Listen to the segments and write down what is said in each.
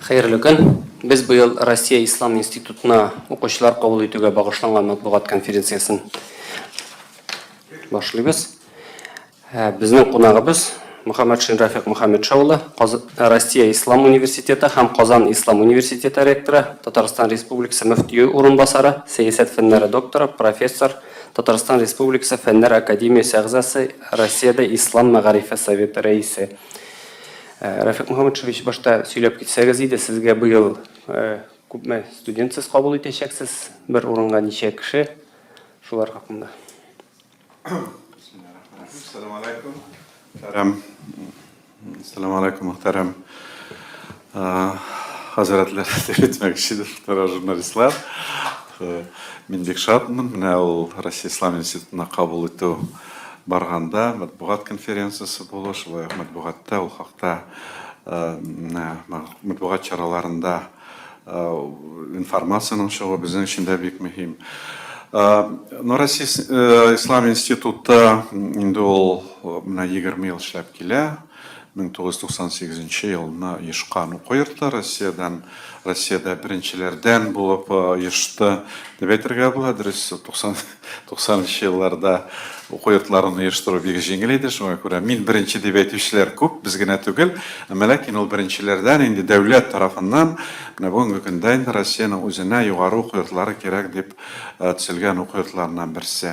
Xeyirli gün. Biz bu yıl Россия İslam İnstitutuna оқушылар qabul etуге bağışlanған матбугат конференциясын башлыйбыз. Bizning qonağımız Muhammedshin Rafiq Muhammedshog'lu, Россия İslam Universiteti ham Qozon İslam Universiteti rektori, Tatariston Respublikasi muftiyi o'rinbosari, siyosat fanlari doktori, professor, Tatariston Respublikasi Fanlar Akademiyasi a'zosi, Rossiyada İslam Ma'rifa Soveti raisi. Rafiq Muhammedshevich, boshda söylep ketseniz edi, sizga bu yil ko'pmi studentsiz qabul eteceksiniz? Bir o'ringa necha kishi? Shular haqida. Assalamu alaykum muhtaram hazratlar deb etmoqchidir, muhtaram jurnalistlar. Men bek shodman, mana ul Rossiya Islom institutuna qabul etu barganda matbuot konferensiyasi bo'lish va matbuotda ul haqda matbuot charalarında informatsiyaning shiqi bizning uchun bek muhim. Rossiya İslam instituti endi ul 20 yil ishlab keladi. 1998 yılına yışqan o'qiyirdi. Rossiyada birinchilardan bo'lib yishdi deb ayttirga bo'ladi. 90 yillarda o'qiyotlarini yishtirib yengil edi. Shunga ko'ra men birinchi deb aytuvchilar ko'p, bizgina tugul. Lekin ul birinchilardan endi davlat tarafidan bugungi kunda endi Rossiyaning o'zina yuqori o'qiyotlari kerak deb tuzilgan o'qiyotlardan birisi.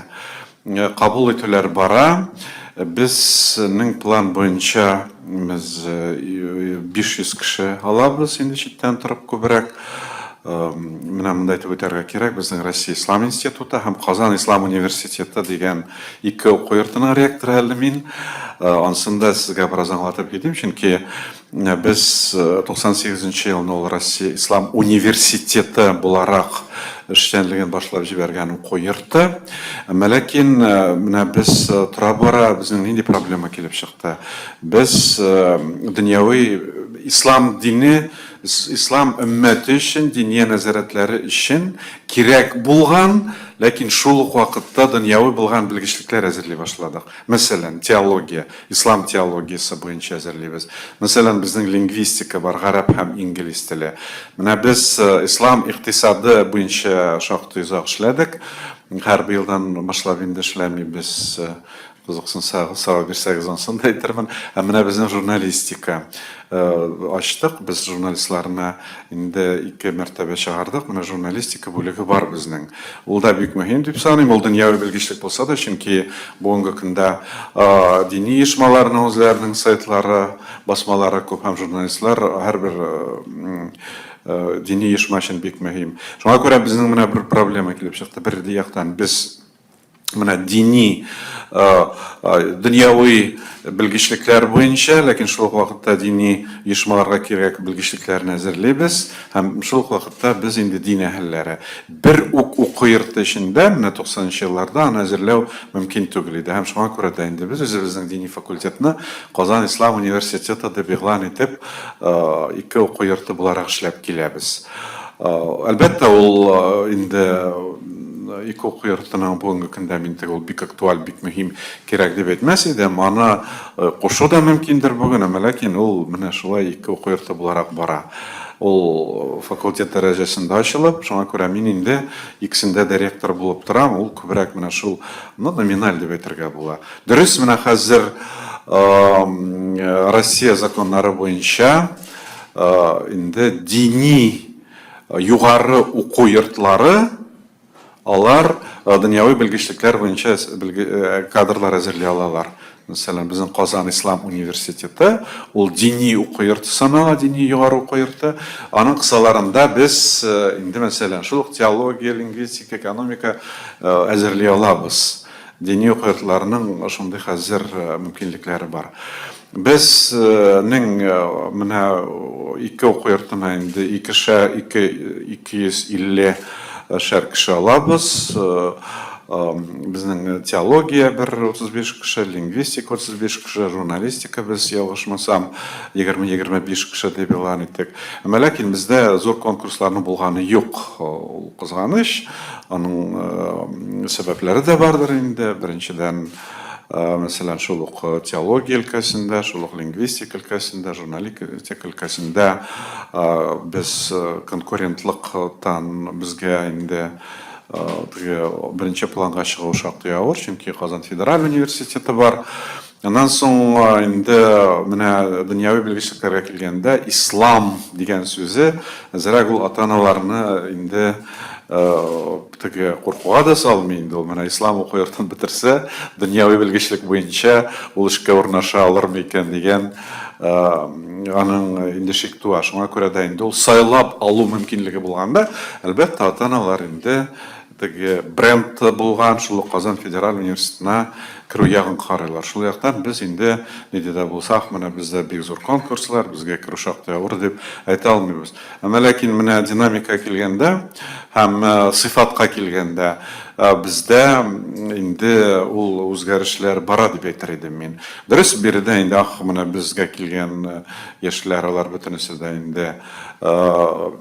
Qabul etuvlar bara. Bizning plan bo'yicha biz 500 kishi olamiz, endi chetdan turib ko'proq. Mana bunday deb o'targa kerak, bizning Rossiya Islom instituti ham Qozon Islom Universiteti degan ikki o'quv yurtining rektori men. Onsunda sizga biroz anglatib ketdim, chunki biz 98-yilda Rossiya Islom Universiteti bo'laroq ishlanligini boshlab jibergan o'quv yurti. Lekin mana biz turabora bizning nima problema kelib chiqdi. Biz dunyoviy islom dini, islom ummati uchun, diniy nazoratlari uchun kerak bo'lgan, lekin shul vaqtda dunyoviy bo'lgan bilgichliklar hozirlay boshladik. Masalan, teologiya, islom teologiyasi bo'yicha hozirlaymiz. Masalan, bizning lingvistika bor, arab ham ingliz tili. Mana biz islom iqtisodi bo'yicha shoqti uzoq ishladik. Har bir yildan boshlab endi ishlaymiz. Qiziqsin savol bersangiz onsunda aytaman. Mana bizning jurnalistika ochdik. Biz jurnalistlarni endi 2 martaba chaqirdik. Mana jurnalistika bo'ligi bor bizning. Unda büyük muhim deb sanayman. Ul dunyoviy bilgichlik bo'lsa-da, chunki bugungi kunda diniy ishmalarning o'zlarining saytlari, bosmalari ko'p, ham jurnalistlar har bir diniy ishma uchun büyük muhim. Shunga ko'ra bizning mana bir problema kelib chiqdi. Bir yoqdan biz mana diniy dunyoviy bilgichliklar bo'yicha, lekin shu vaqtda diniy yishmalarga kerak bilgichliklarni hozirlaymiz. Ham shu vaqtda biz endi din ahllari bir o'quv yurti ichida 90-yillarda hozirlaw mumkin tugul edi. Ham shunga ko'ra endi biz o'zimizning diniy fakultetni Qozon Islom Universiteti deb e'lon etib, ikki o'quv yurti bo'laroq ishlab kelamiz. Albatta ul endi ikki o'quv yurtining bugungi kunda menda ul bek aktual, bek muhim kerak deb aytmas edim. Mana qo'shuv da mumkindir bugun, lekin ul mana shulay ikki o'quv yurti bo'laroq bora. Ul fakultet darajasida ochilib, shunga ko'ra men endi ikkisida da rektor bo'lib turam. Ul ko'proq mana shul nominal deb aytirga bo'ladi. Durust, mana hozir Rossiya zakonlari bo'yicha endi diniy yuqori o'quv yurtlari Alar dunyoviy bilgichliklar bo'yicha kadrlar hozirlay oladilar. Masalan, bizning Qozon Islom Universiteti ul diniy o'quv yurti sanaladi, diniy yuqori o'quv yurti. Aning qisalarında biz endi masalan shu teologiya, lingvistika, ekonomika hozirlay olamiz. Diniy o'quv yurtlarining shunday hozir mumkinliklari bor. Bizning mana ikki o'quv yurtini endi 250 kishi olamiz. Bizning teologiya 35 kishi, lingvistika 35 kishi, jurnalistika biz yolg'ishmasam 20-25 kishi deb e'lon etdik. Lekin bizda zo'r konkurslarning bo'lgani yo'q. Qizg'anish, uning sabablari da bordir endi. Birinchidan Мәсәлән, шул ук теология өлкәсендә, шул ук лингвистика өлкәсендә, журналистика өлкәсендә без конкурентлыктан безгә инде беренче планга чыгу шактый авыр, чөнки Казан федераль университеты бар. Аннан соң инде менә дөньяви белгечлеккә килгәндә ислам дигән сүзе әзрәк ул ата-аналарны инде теге куркуга да салмый инде. Ул менә ислам уку йортын бетерсә, дөньяви белгечлек буенча ул эшкә урнаша алырмы икән дигән аның инде шик туа. Шуңа күрә дә инде ул сайлап алу мөмкинлеге булганда, әлбәттә ата-аналар инде теге бренд булган шул Казан федераль университетына керү ягын карыйлар. Шул яктан без инде нидә дә булсак, менә бездә бик зур конкурслар, безгә керү шактый авыр дип әйтә алмыйбыз. Әмма ләкин менә динамика килгәндә һәм сыйфатка килгәндә бездә инде ул үзгәрешләр бара дип әйтер идем мин. Дөрес, биредә инде менә безгә килгән яшьләр, алар бөтенесе дә инде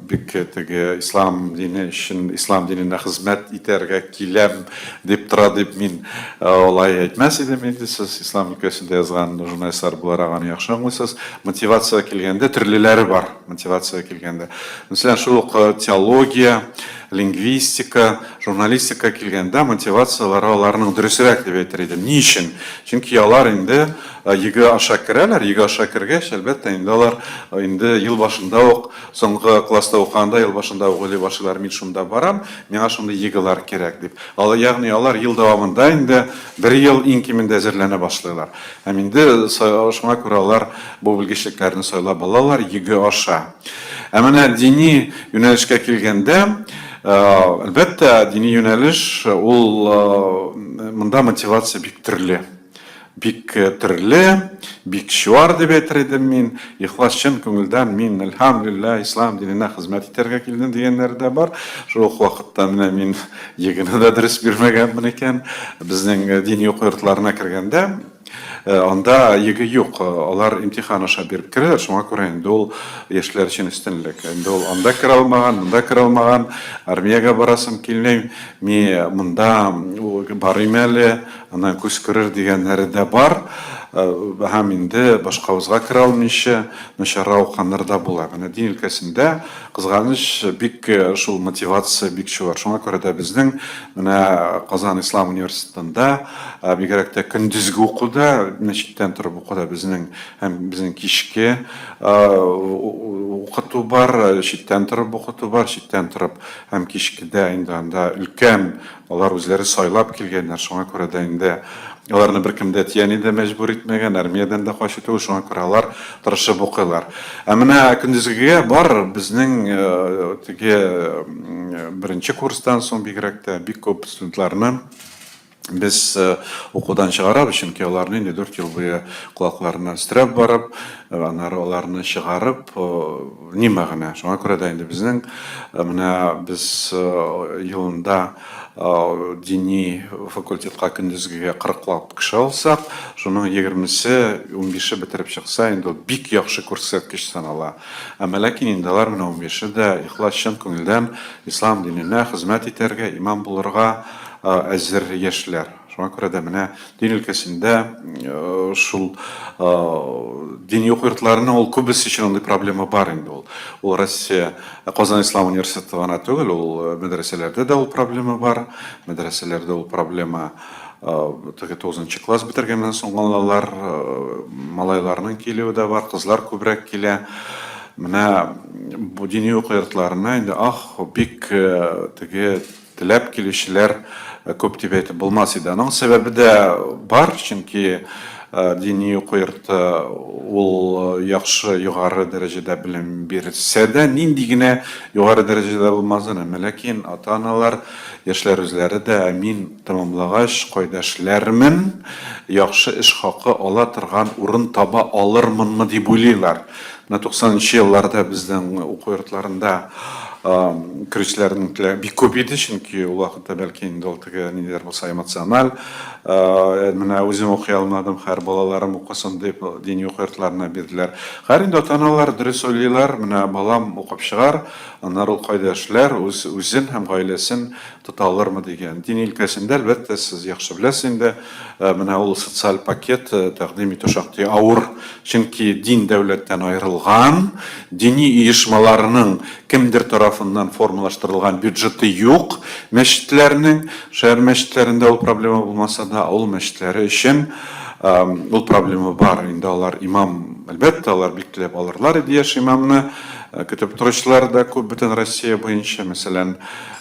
бик теге ислам дине өчен, ислам диненә хезмәт итәргә киләм дип тора дип мин алай әйтмәс идем инде. Сез ислам өлкәсендә язган журналистлар буларак аны яхшы аңлыйсыз. Мотивация килгәндә төрлеләре бар. Мотивация килгәндә. Мәсәлән, шул ук теология, лингвистика, журналистика килгәндә мотивациялары аларның дөресрәк дип әйтер идем. Ни өчен? Чөнки алар инде йөге аша керәләр, йөге аша кергәч, әлбәттә инде алар инде ел башында ук, соңгы класста укганда ел башында ук уйлый башлыйлар, мин шунда барам, миңа шундый йыгылар кирәк дип. Ягъни алар ел дәвамында инде бер ел иң кимендә әзерләнә башлыйлар. Һәм инде шуңа күрә алар бу белгечлекләрне сайлап алалар йөге аша. Ә менә дини юнәлешкә килгәндә, әлбәттә дини юнәлеш ул монда мотивация бик төрле. Бик төрле, бик чуар дип әйтер идем мин. Ихлас чын күңелдән мин әлхәмдүлилләһ ислам диненә хезмәт итәргә килдем дигәннәр дә бар. Шул ук вакытта менә мин ягына да дөрес бирмәгәнмен икән. Безнең дини уку йортларына кергәндә анда йөге юк. Алар имтихан аша биреп керәләр. Шуңа күрә инде ул яшьләр өчен өстенлек. Инде ул анда керә алмаган, монда керә алмаган, армиягә барасым килмәй, мин монда барыйм әле, аннан күз күрер дигәннәре дә бар. Һәм инде башка вузга керә алмыйча начаррак укганнар да була. Менә дин өлкәсендә кызганыч бик шул мотивация бик чуар. Шуңа күрә дә безнең менә Казан ислам университетында бигрәк тә көндезге укуда, читтән торып укуда безнең һәм безнең кичке укыту бар, читтән торып укыту бар, читтән торып һәм кичкедә инде анда өлкән алар үзләре сайлап килгәннәр. Шуңа күрә дә инде аларны беркем дә тияни дә мәҗбүр итмәгән, армиядән дә качу түгел, шуңа күрә алар тырышып укыйлар. Ә менә көндезгегә бар безнең теге беренче курстан соң бигрәк тә бик күп студентларны без укудан чыгарабыз, чөнки аларны инде 4 ел буе кулакларына өстерәп барып, аннары аларны чыгарып ни мәгънә. Шуңа күрә дә инде безнең менә без елында дини факультетка көндезгегә 40 кеше алсак, шуның 20-се, 15-е бетереп чыкса, инде бик яхшы күрсәткеч санала. Әмма ләкин инде алар менә 15-е дә ихлас чын күңелдән ислам диненә хезмәт итәргә, имам булырга әзер яшьләр. Шуңа күрә дә менә дин өлкәсендә шул дини уку йортларының ул күбесе өчен андый проблема бар инде ул. Ул Россия Казан ислам университеты гына түгел, ул мәдрәсәләрдә дә ул проблема бар. Мәдрәсәләрдә ул проблема 9-нчы класс бетергәннән соң алалар, малайларның килүе дә бар, кызлар күбрәк килә. Менә бу дини уку йортларына инде бик теге теләп килүчеләр күп дип әйтеп булмас иде. Аның сәбәбе дә бар, чөнки дини уку йорты ул яхшы югары дәрәҗәдә белем бирсә дә, нинди генә югары дәрәҗәдә булмасын, әмма ләкин ата-аналар, яшьләр үзләре дә мин тәмамлагач кайда эшләрмен, яхшы эш хакы ала торган урын таба алырмынмы дип уйлыйлар. 90-нчы елларда безнең уку йортларында көрүчүлөрдүн бик көп иди, чүнки ул вакытта балки инде ул тиги нелер болса эмоциональ. Мына өзүм окуй алмадым, хәр балаларым укысын деп диний окуятларына бирдилер. Хәр инде ата-аналар дөрес ойлыйлар, мына балам укып чыгар, аннары ул кайда эшләр, үзен һәм гаиләсен тота алырмы дигән. Дин өлкәсендә әлбәттә сез яхшы беләсез инде, менә ул социаль пакет тәкъдим итү шактый авыр, чөнки дин дәүләттән аерылган, дини оешмаларның кемдер тарафыннан формалаштырылган бюджеты юк, мәчетләрнең, шәһәр мәчетләрендә ул проблема булмаса да, авыл мәчетләре өчен ул проблема бар. Инде алар имам, әлбәттә, алар бик теләп алырлар иде яшь имамны. Көтеп торучылар да күп бөтен Россия буенча, мәсәлән,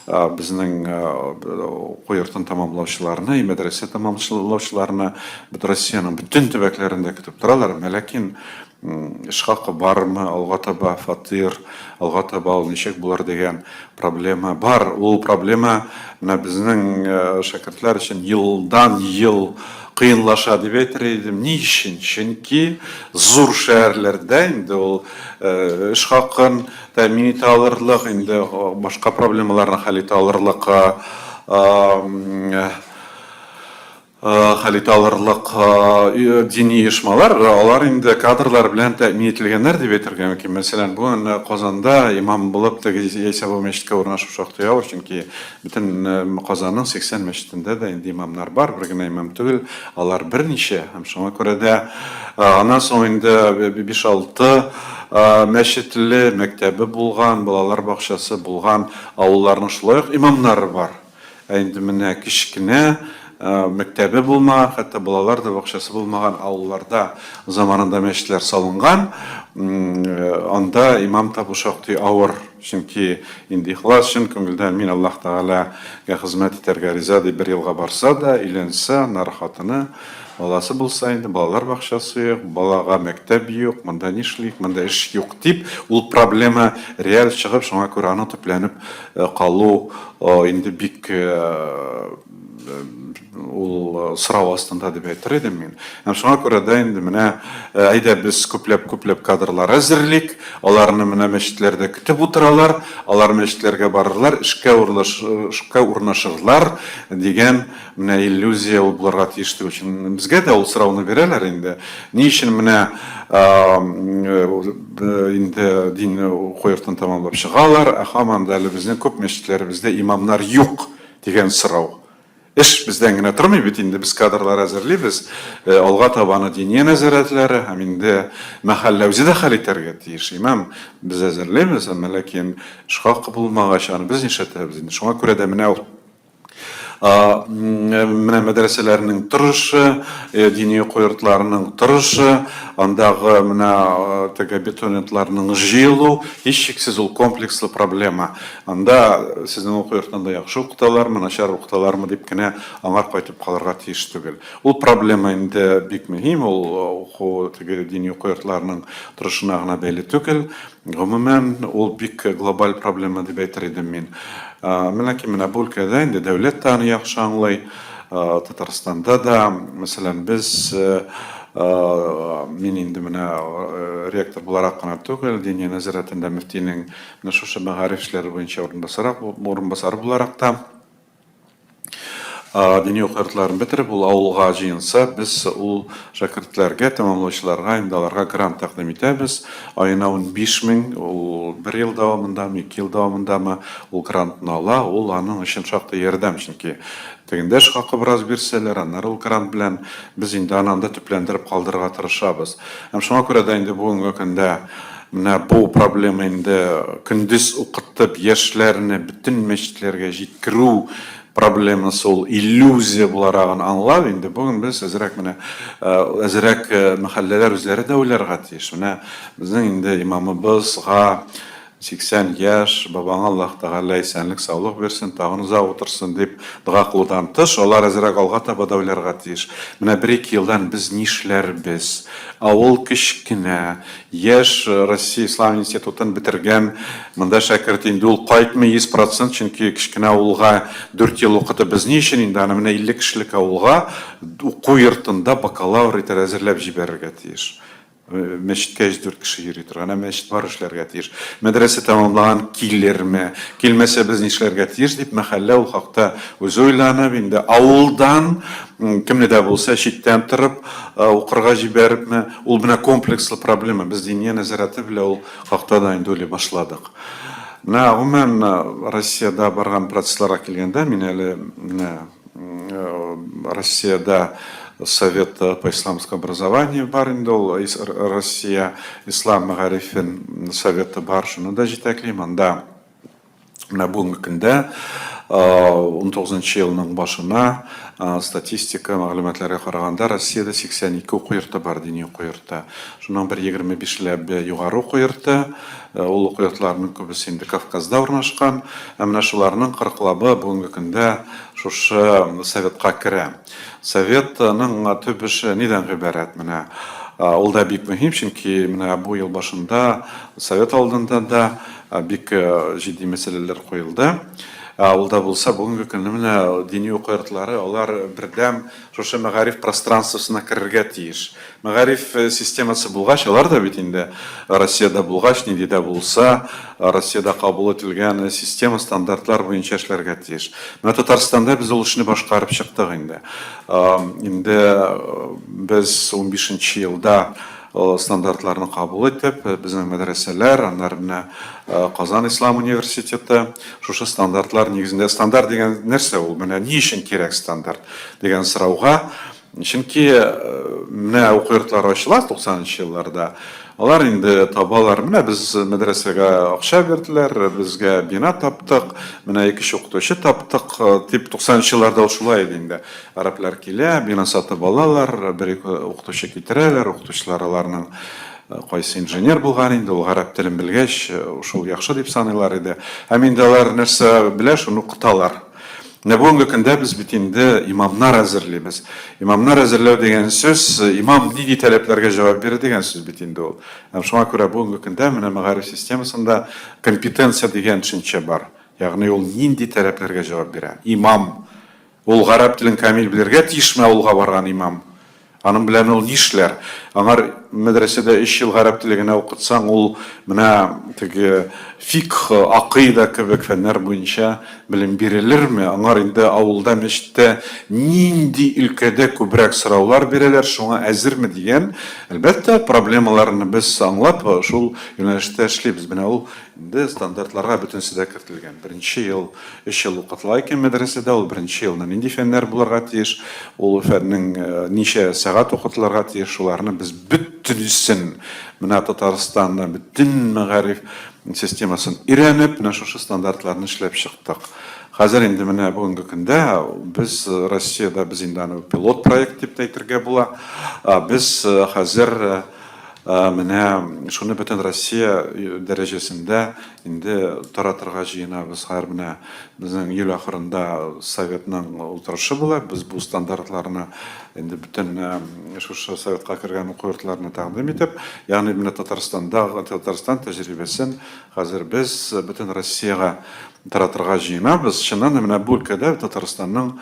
безнең уку йортын тамамлаучыларны, мәдрәсә тамамлаучыларны бөтен Россиянең бөтен төбәкләрендә көтеп торалар. Ләкин эш хакы бармы, алга таба фатир, алга таба ул ничек булыр дигән проблема бар. Ул проблема менә безнең шәкертләр өчен елдан ел кыйынлаша дип әйтер идем. Ни өчен? Чөнки зур шәһәрләрдә инде ул эш хакын тәэмин итә алырлык, инде башка проблемаларны хәл итә алырлык, дини оешмалар, алар инде кадрлар белән тәэмин ителгәннәр дип әйтергә мөмкин. Мәсәлән, бүген Казанда имам булып Яйсәбу мәчеткә урнашу шактый авыр, чөнки бөтен Казанның 80 мәчетендә дә инде имамнар бар, бер генә имам түгел, алар берничә, һәм шуңа күрә дә аннан соң инде 5-6 мәчетле мәктәбе булган, балалар бакчасы булган авылларның шулай ук имамнары бар. Инде менә кичкенә мәктәбе булмаган, хәтта балалар да бакчасы булмаган авылларда заманында мәчетләр салынган, анда имам табу шактый авыр, чөнки инде ихлас өчен күңелдән мин Аллаһ Тәгаләгә хезмәт итәргә риза дип бер елга барса да, өйләнсә, нархатыны баласы булса инде, балалар бакчасы юк, балага мәктәп юк, монда нишлик, монда эш юк дип, ул проблема реаль чыгып, шуңа күрә аны төпләнеп калу инде бик ул сорау астында дип әйтер идем мин. Һәм шуңа күрә дә инде менә әйдә без күпләп кадрлар әзерлик, аларны менә мәчетләрдә көтеп утыралар, алар мәчетләргә барырлар, эшкә урнашырлар дигән менә иллюзия ул булырга тиеш түгел. Безгә дә ул сорауны бирәләр инде. Ни өчен менә инде дин уку йортын тамамлап чыгалар, һаман да әле безнең күп мәчетләребездә имамнар юк дигән сорау. Эш бездән генә тормый бит, инде без кадрлар әзерлибез, алга табаны дини нәзарәтләре, һәм инде мәхәллә үзе дә хәл итәргә тиеш. Имам без әзерлибез, ләкин эш хакы булмагач аны без нишләтәбез инде. Шуңа күрә дә менә менә мәдрәсәләрнең торышы, дини уку йортларының торышы, андагы менә теге абитуриентларның җыелу, һичшиксез ул комплекслы проблема. Анда сезнең уку йортында яхшы укыталармы, начар укыталармы дип кенә аңар кайтып калырга тиеш түгел. Ул проблема инде бик мөһим, ул уку теге дини уку йортларының торышына гына бәйле түгел. Гомумән ул бик глобаль проблема дип әйтер идем мин. Менә бу өлкәдә инде дәүләт тә аны яхшы аңлый. Татарстанда да, мәсәлән, без мин инде менә ректор буларак кына түгел, дини нәзарәтендә мөфтинең менә шушы мәгариф эшләре буенча урынбасары буларак та дини уку йортларын бетереп, ул авылга җыенса, без ул шәкертләргә, тәмамлаучыларга инде аларга грант тәкъдим итәбез. Аена 15 мең, ул 1 ел дәвамындамы, 2 ел дәвамындамы ул грантны ала, ул аның өчен шактый ярдәм, чөнки тегендә эш хакы бераз бирсәләр, аннары ул грант белән без инде аны төпләндереп калдырырга тырышабыз. Һәм шуңа күрә дә инде бүгенге көндә менә бу проблема инде көндез укытып яшьләрне бөтен мәчетләргә җиткерү проблемасы, ул иллюзия буларагын аңлап, инде бүген без әзрәк мәхәлләләр үзләре дә уйларга тиеш. Менә безнең инде имамыбызга 80 яшь, бабаңа Аллаһ Тәгалә исәнлек, саулык берсен, тагын узак утырсын дип дуа кылудан тыш, алар әзрәк алга таба да уйларга тиеш. Менә 1-2 елдан без нишләрбез? Авыл кичкенә, яшь Россия Ислам институтын бетергән, монда шәкерт инде ул кайтмый 100%, чөнки кичкенә авылга 4 ел укыты без ни өчен инде аны менә 50 кешелек авылга уку йортында бакалавр итеп әзерләп җибәрергә тиеш. мәчеткә 4 кеше йөри торган, мәчет бар эшләргә тиеш. Мәдрәсә тәмамлаган килерме, килмәсә без нишләргә тиеш дип мәхәллә ул хакта үзе уйланып, инде авылдан кемне дә булса читтән торып укырга җибәрепме, ул менә комплекслы проблема. Без дини нәзарәте белән ул хакта да инде уйлый башладык. Гомумән Россиядә барган процессларга килгәндә, мин әле Россиядә Совет по исламскому образованию бар инде, ул Россия ислам мәгарифен советы бар, шуны да җитәклим. Анда менә бүгенге көндә 19 елның башына статистика мәгълүматларга караганда Россиядә 82 уку йорты бар, дини уку йорты. Шуның 125ләп югары уку йорты. Ул уку йортларның күбесе инде Кавказда урнашкан. Менә шуларның 40лабы бүгенге көндә шушы советка керә. Советның төп эше нидән гыйбарәт менә? Ул да бик мөһим, чөнки менә бу ел башында совет алдында да бик җитди мәсьәләләр куелды. Ул да булса бүгенге көнне менә дини уку йортлары алар бердәм шушы мәгариф пространствосына керергә тиеш. Мәгариф системасы булгач, алар да бит инде Россиядә булгач, нинди дә булса Россиядә кабул ителгән система стандартлар буенча эшләргә тиеш. Менә Татарстанда без ул эшне башкарып чыктык инде. Инде без 15 елда стандартларны кабул итеп, безнең мәдрәсәләр, аннары менә Казан Ислам университеты шушы стандартлар нигезендә. Стандарт дигән нәрсә ул? Менә ни өчен кирәк стандарт дигән сорауга, чөнки менә уку йортлары ачыла 90-нчы елларда. Алар инде табалар, менә без мәдрәсәгә акча бирделәр, безгә бина таптык, менә 2 укытучы таптык, дип 90-нчы елларда шулай иде инде. Араплар килә, бина сатып алалар, бер укытучы китерәләр, укытучылар аларның кайсы инженер булган инде, ул гарәп телен белгәч, шул яхшы дип саныйлар иде. Һәм инде алар нәрсә белә, шуны укыталар. Менә бүгенге көндә без бит инде имамнар әзерлибез. Имамнар әзерләү дигән сүз, имам нинди таләпләргә җавап бирә дигән сүз бит инде ул. Һәм шуңа күрә бүгенге көндә менә мәгариф системасында компетенция дигән төшенчә бар. Ягъни ул нинди таләпләргә җавап бирә. Имам ул гарәп телен камил белергә тиешме авылга барган имам? Аның белән ул нишләр? Аңар мәдрәсәдә 3 ел гарәп телегенә укытсаң, ул менә теге фикх, акыйда кебек фәннәр буенча белем бирелерме? Аңар инде авылда, мәчеттә нинди өлкәдә күбрәк сораулар бирәләр, шуңа әзерме дигән, әлбәттә, проблемаларны без аңлап, шул юнәлештә эшлибез. Менә ул инде стандартларга бөтенсендә кертелгән. 1 ел, 3 ел укытыла икән мәдрәсәдә, ул 1 елны нинди фәннәр булырга тиеш, ул фәннең ничә сәгать укытылырга тиеш, шуларны без бөтенесен менә Татарстанда бөтен мәгариф системасын өйрәнеп, менә шушы стандартларны эшләп чыктык. Хәзер инде менә бүгенге көндә без Россиядә без инде пилот проект дип әйтергә була. Без хәзер менә шуны бөтен Россия дәрәҗәсендә инде таратырга җыенабыз. Һәр менә безнең ел ахырында советның утырышы була. Без бу стандартларны инде бөтен шушы советка кергән уку йортларына тәкъдим итеп, ягъни менә Татарстан тәҗрибәсен хәзер без бөтен Россиягә таратырга җыенабыз. Чыннан менә бу өлкәдә Татарстанның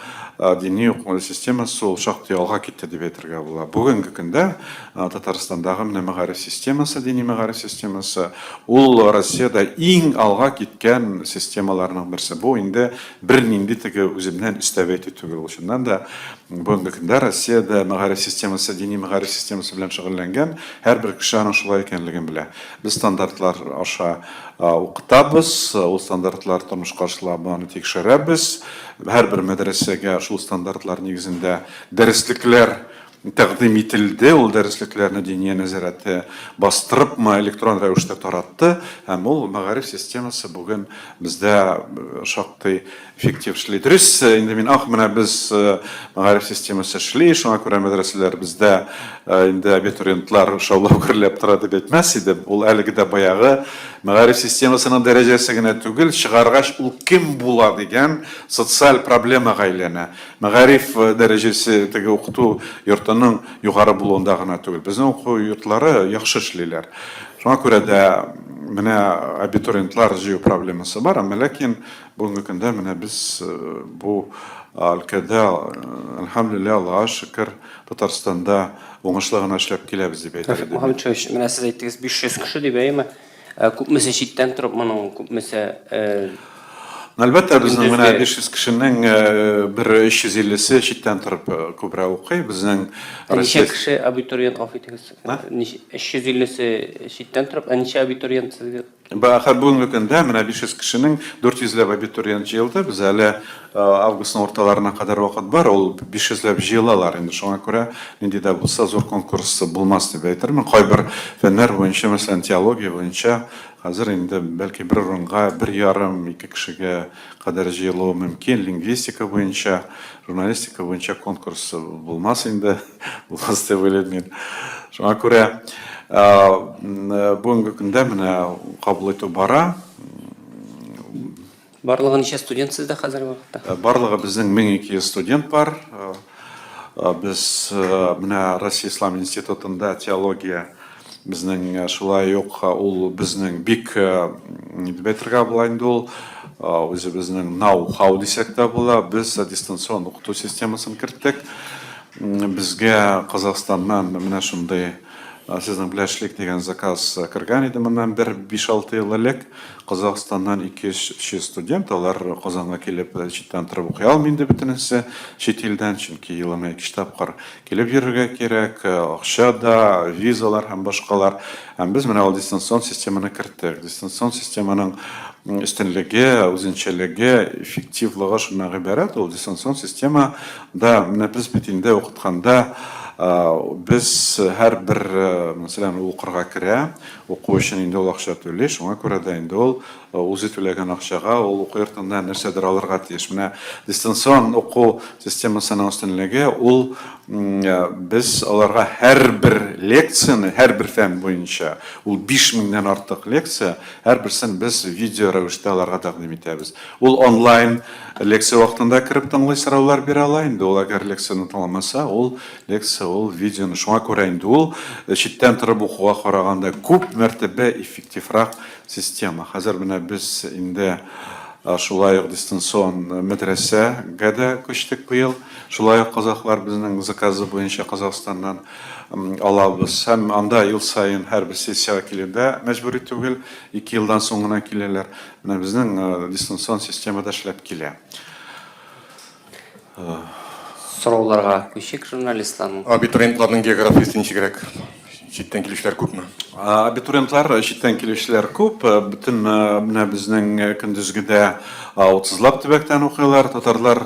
дини уку системасы ул шактый алга китте дип әйтергә була. Бүгенге көндә Татарстандагы менә мәгариф системасы, дини мәгариф системасы, ул Россиядә иң алга киткән системаларның берсе. Бу инде бернинди теге үземнән истәб әйтү түгел. Шуннан да бүгенге көндә Россиядә мәгариф системасы, дини мәгариф системасы белән шөгыльләнгән һәрбер кеше аның шулай икәнлеген белә. Без стандартлар аша укытабыз, ул стандартлар тормышка ашырылып, аны тикшерәбез. Һәрбер мәдрәсәгә шул стандартлар нигезендә дәреслекләр тәкъдим ителде. Ул дәреслекләрне дини нәзарәте бастырыпмы, электрон рәвештә таратты. Һәм ул мәгариф системасы бүген бездә шактый эффектив эшли. Дөрес, инде мин менә без мәгариф системасы эшли, шуңа күрә мәдрәсәләр бездә инде абитуриентлар шаулап гөрләп тора дип әйтмәс иде. Ул әлеге дә баягы мәгариф системасының дәрәҗәсе генә түгел, чыгаргач ул кем була дигән социаль проблемага әйләнә. Мәгариф дәрәҗәсе теге укыту йортының югары булуында гына түгел. Безнең уку йортлары яхшы эшлиләр. Шуңа күрә дә менә абитуриентлар җыю проблемасы бар, әмма ләкин бүгенге көндә менә без бу өлкәдә әлхәмдүлилләһ, Аллаһка шөкер, Татарстанда уңышлы гына эшләп киләбез дип әйтергә Рафик Мөхәммәтшевич, менә сез әйттегез 500 кеше дип әйеме? Күпмесе читтән торып моның, күпмесе Әлбәттә, безнең менә Көндезге- 500 кешенең бер 350-се читтән торып күбрәк укый. Безнең ничә Россия кеше абитуриент гафу итегез? 350-се читтән торып, ничә абитуриент сезгә? Бүгенге көндә менә 500 кешенең 400-ләп абитуриент җыелды. Без әле августның орталарына кадәр вакыт бар. Ул 500-ләп җыелалар инде. Шуңа күрә нинди дә булса зур конкурс булмас дип әйтермен. Кайбер фәннәр буенча, мәсәлән, теология буенча хәзер инде бәлки бер урынга 1,5-2 кешегә кадәр җыелуы мөмкин. Лингвистика буенча, журналистика буенча конкурс булмас инде. Булмас дип уйлыйм мин. Шуңа күрә бүгенге көндә менә кабул итү бара. Барлыгы ничә студент сездә хәзерге вакытта? Барлыгы безнең 1200 студент бар. Без менә Россия Ислам институтында теология безнең шулай ук ул безнең бик дип әйтергә була инде ул үзе безнең ноу-хау дисәк тә була. Без дистанцион укыту системасын керттек. Безгә Казахстаннан менә шундый сезнең беләшлек дигән заказ кергән иде моннан 5-6 ел элек. Казахстаннан 200 студент, алар Казанга килеп читтән торып укый алмый инде бөтенесе чит илдән, чөнки елына 2 тапкыр килеп йөрергә кирәк, акча да, визалар һәм башкалар. Һәм без менә ул дистанцион системаны керттек. Дистанцион системаның өстенлеге, үзенчәлеге, эффективлыгы шуннан гыйбарәт. Ул дистанцион система да менә без бит инде укытканда без һәрбер мәсәлән укырга керә, уку өчен инде ул акча түли, шуңа күрә дә инде ул үзе түләгән акчага ул уку йортында нәрсәдер алырга тиеш. Менә дистанцион уку системасының өстенлеге ул без аларга һәрбер лекцияны, һәрбер фән буенча ул 5000-дән артык лекция, һәрберсен без видео рәвештә аларга тәкъдим итәбез. Ул онлайн лекция вакытында кирип тыңлый, сораулар бирә ала инде. Ул әгәр лекцияны тыңламаса, ул лекция, ул видеоны шуңа күрә инде ул читтән торып укуга караганда күп мәртәбә эффективрак система. Хәзер менә без инде шулай ук дистанцион мәдрәсәгә дә күчтек быел. Шулай ук казахлар безнең заказы буенча Казахстаннан алабыз. Һәм анда ел сайын һәрбер сессияга килүдә мәҗбүри түгел, 2 елдан соң гына киләләр. Менә безнең дистанцион системада эшләп килә. Сорауларга күчик журналистларның. Абитуриентларның географиясы ничегрәк? Читтән килүчеләр күпме? Абитуриентлар читтән килүчеләр күп. Бөтен менә безнең көндезгедә 30лап төбәктән укыйлар. Татарлар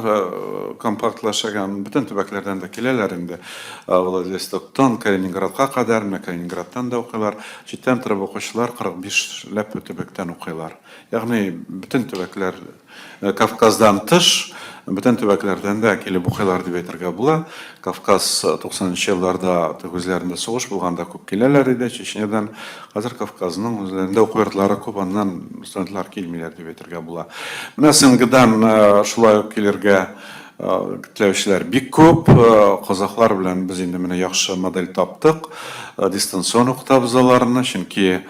компактлашаган бөтен төбәкләрдән дә киләләр инде. Владивостоктан Калининградка кадәр, менә Калининградтан да укыйлар. Читтән торып укучылар 45ләп төбәктән укыйлар. Ягъни бөтен төбәкләр Кавказдан тыш бөтен төбәкләрдән дә килеп укыйлар дип әйтергә була. Кавказ 90-нчы елларда үзләрендә сугыш булганда күп киләләр иде. Чечнядан хәзер Кавказның үзләрендә уку йортлары күп, аннан студентлар килмиләр дип әйтергә була. Менә Сыңгыдан шулай ук килергә теләүчеләр бик күп. Казахлар белән без инде менә яхшы модель таптык. Дистанцион укытабыз аларны, чөнки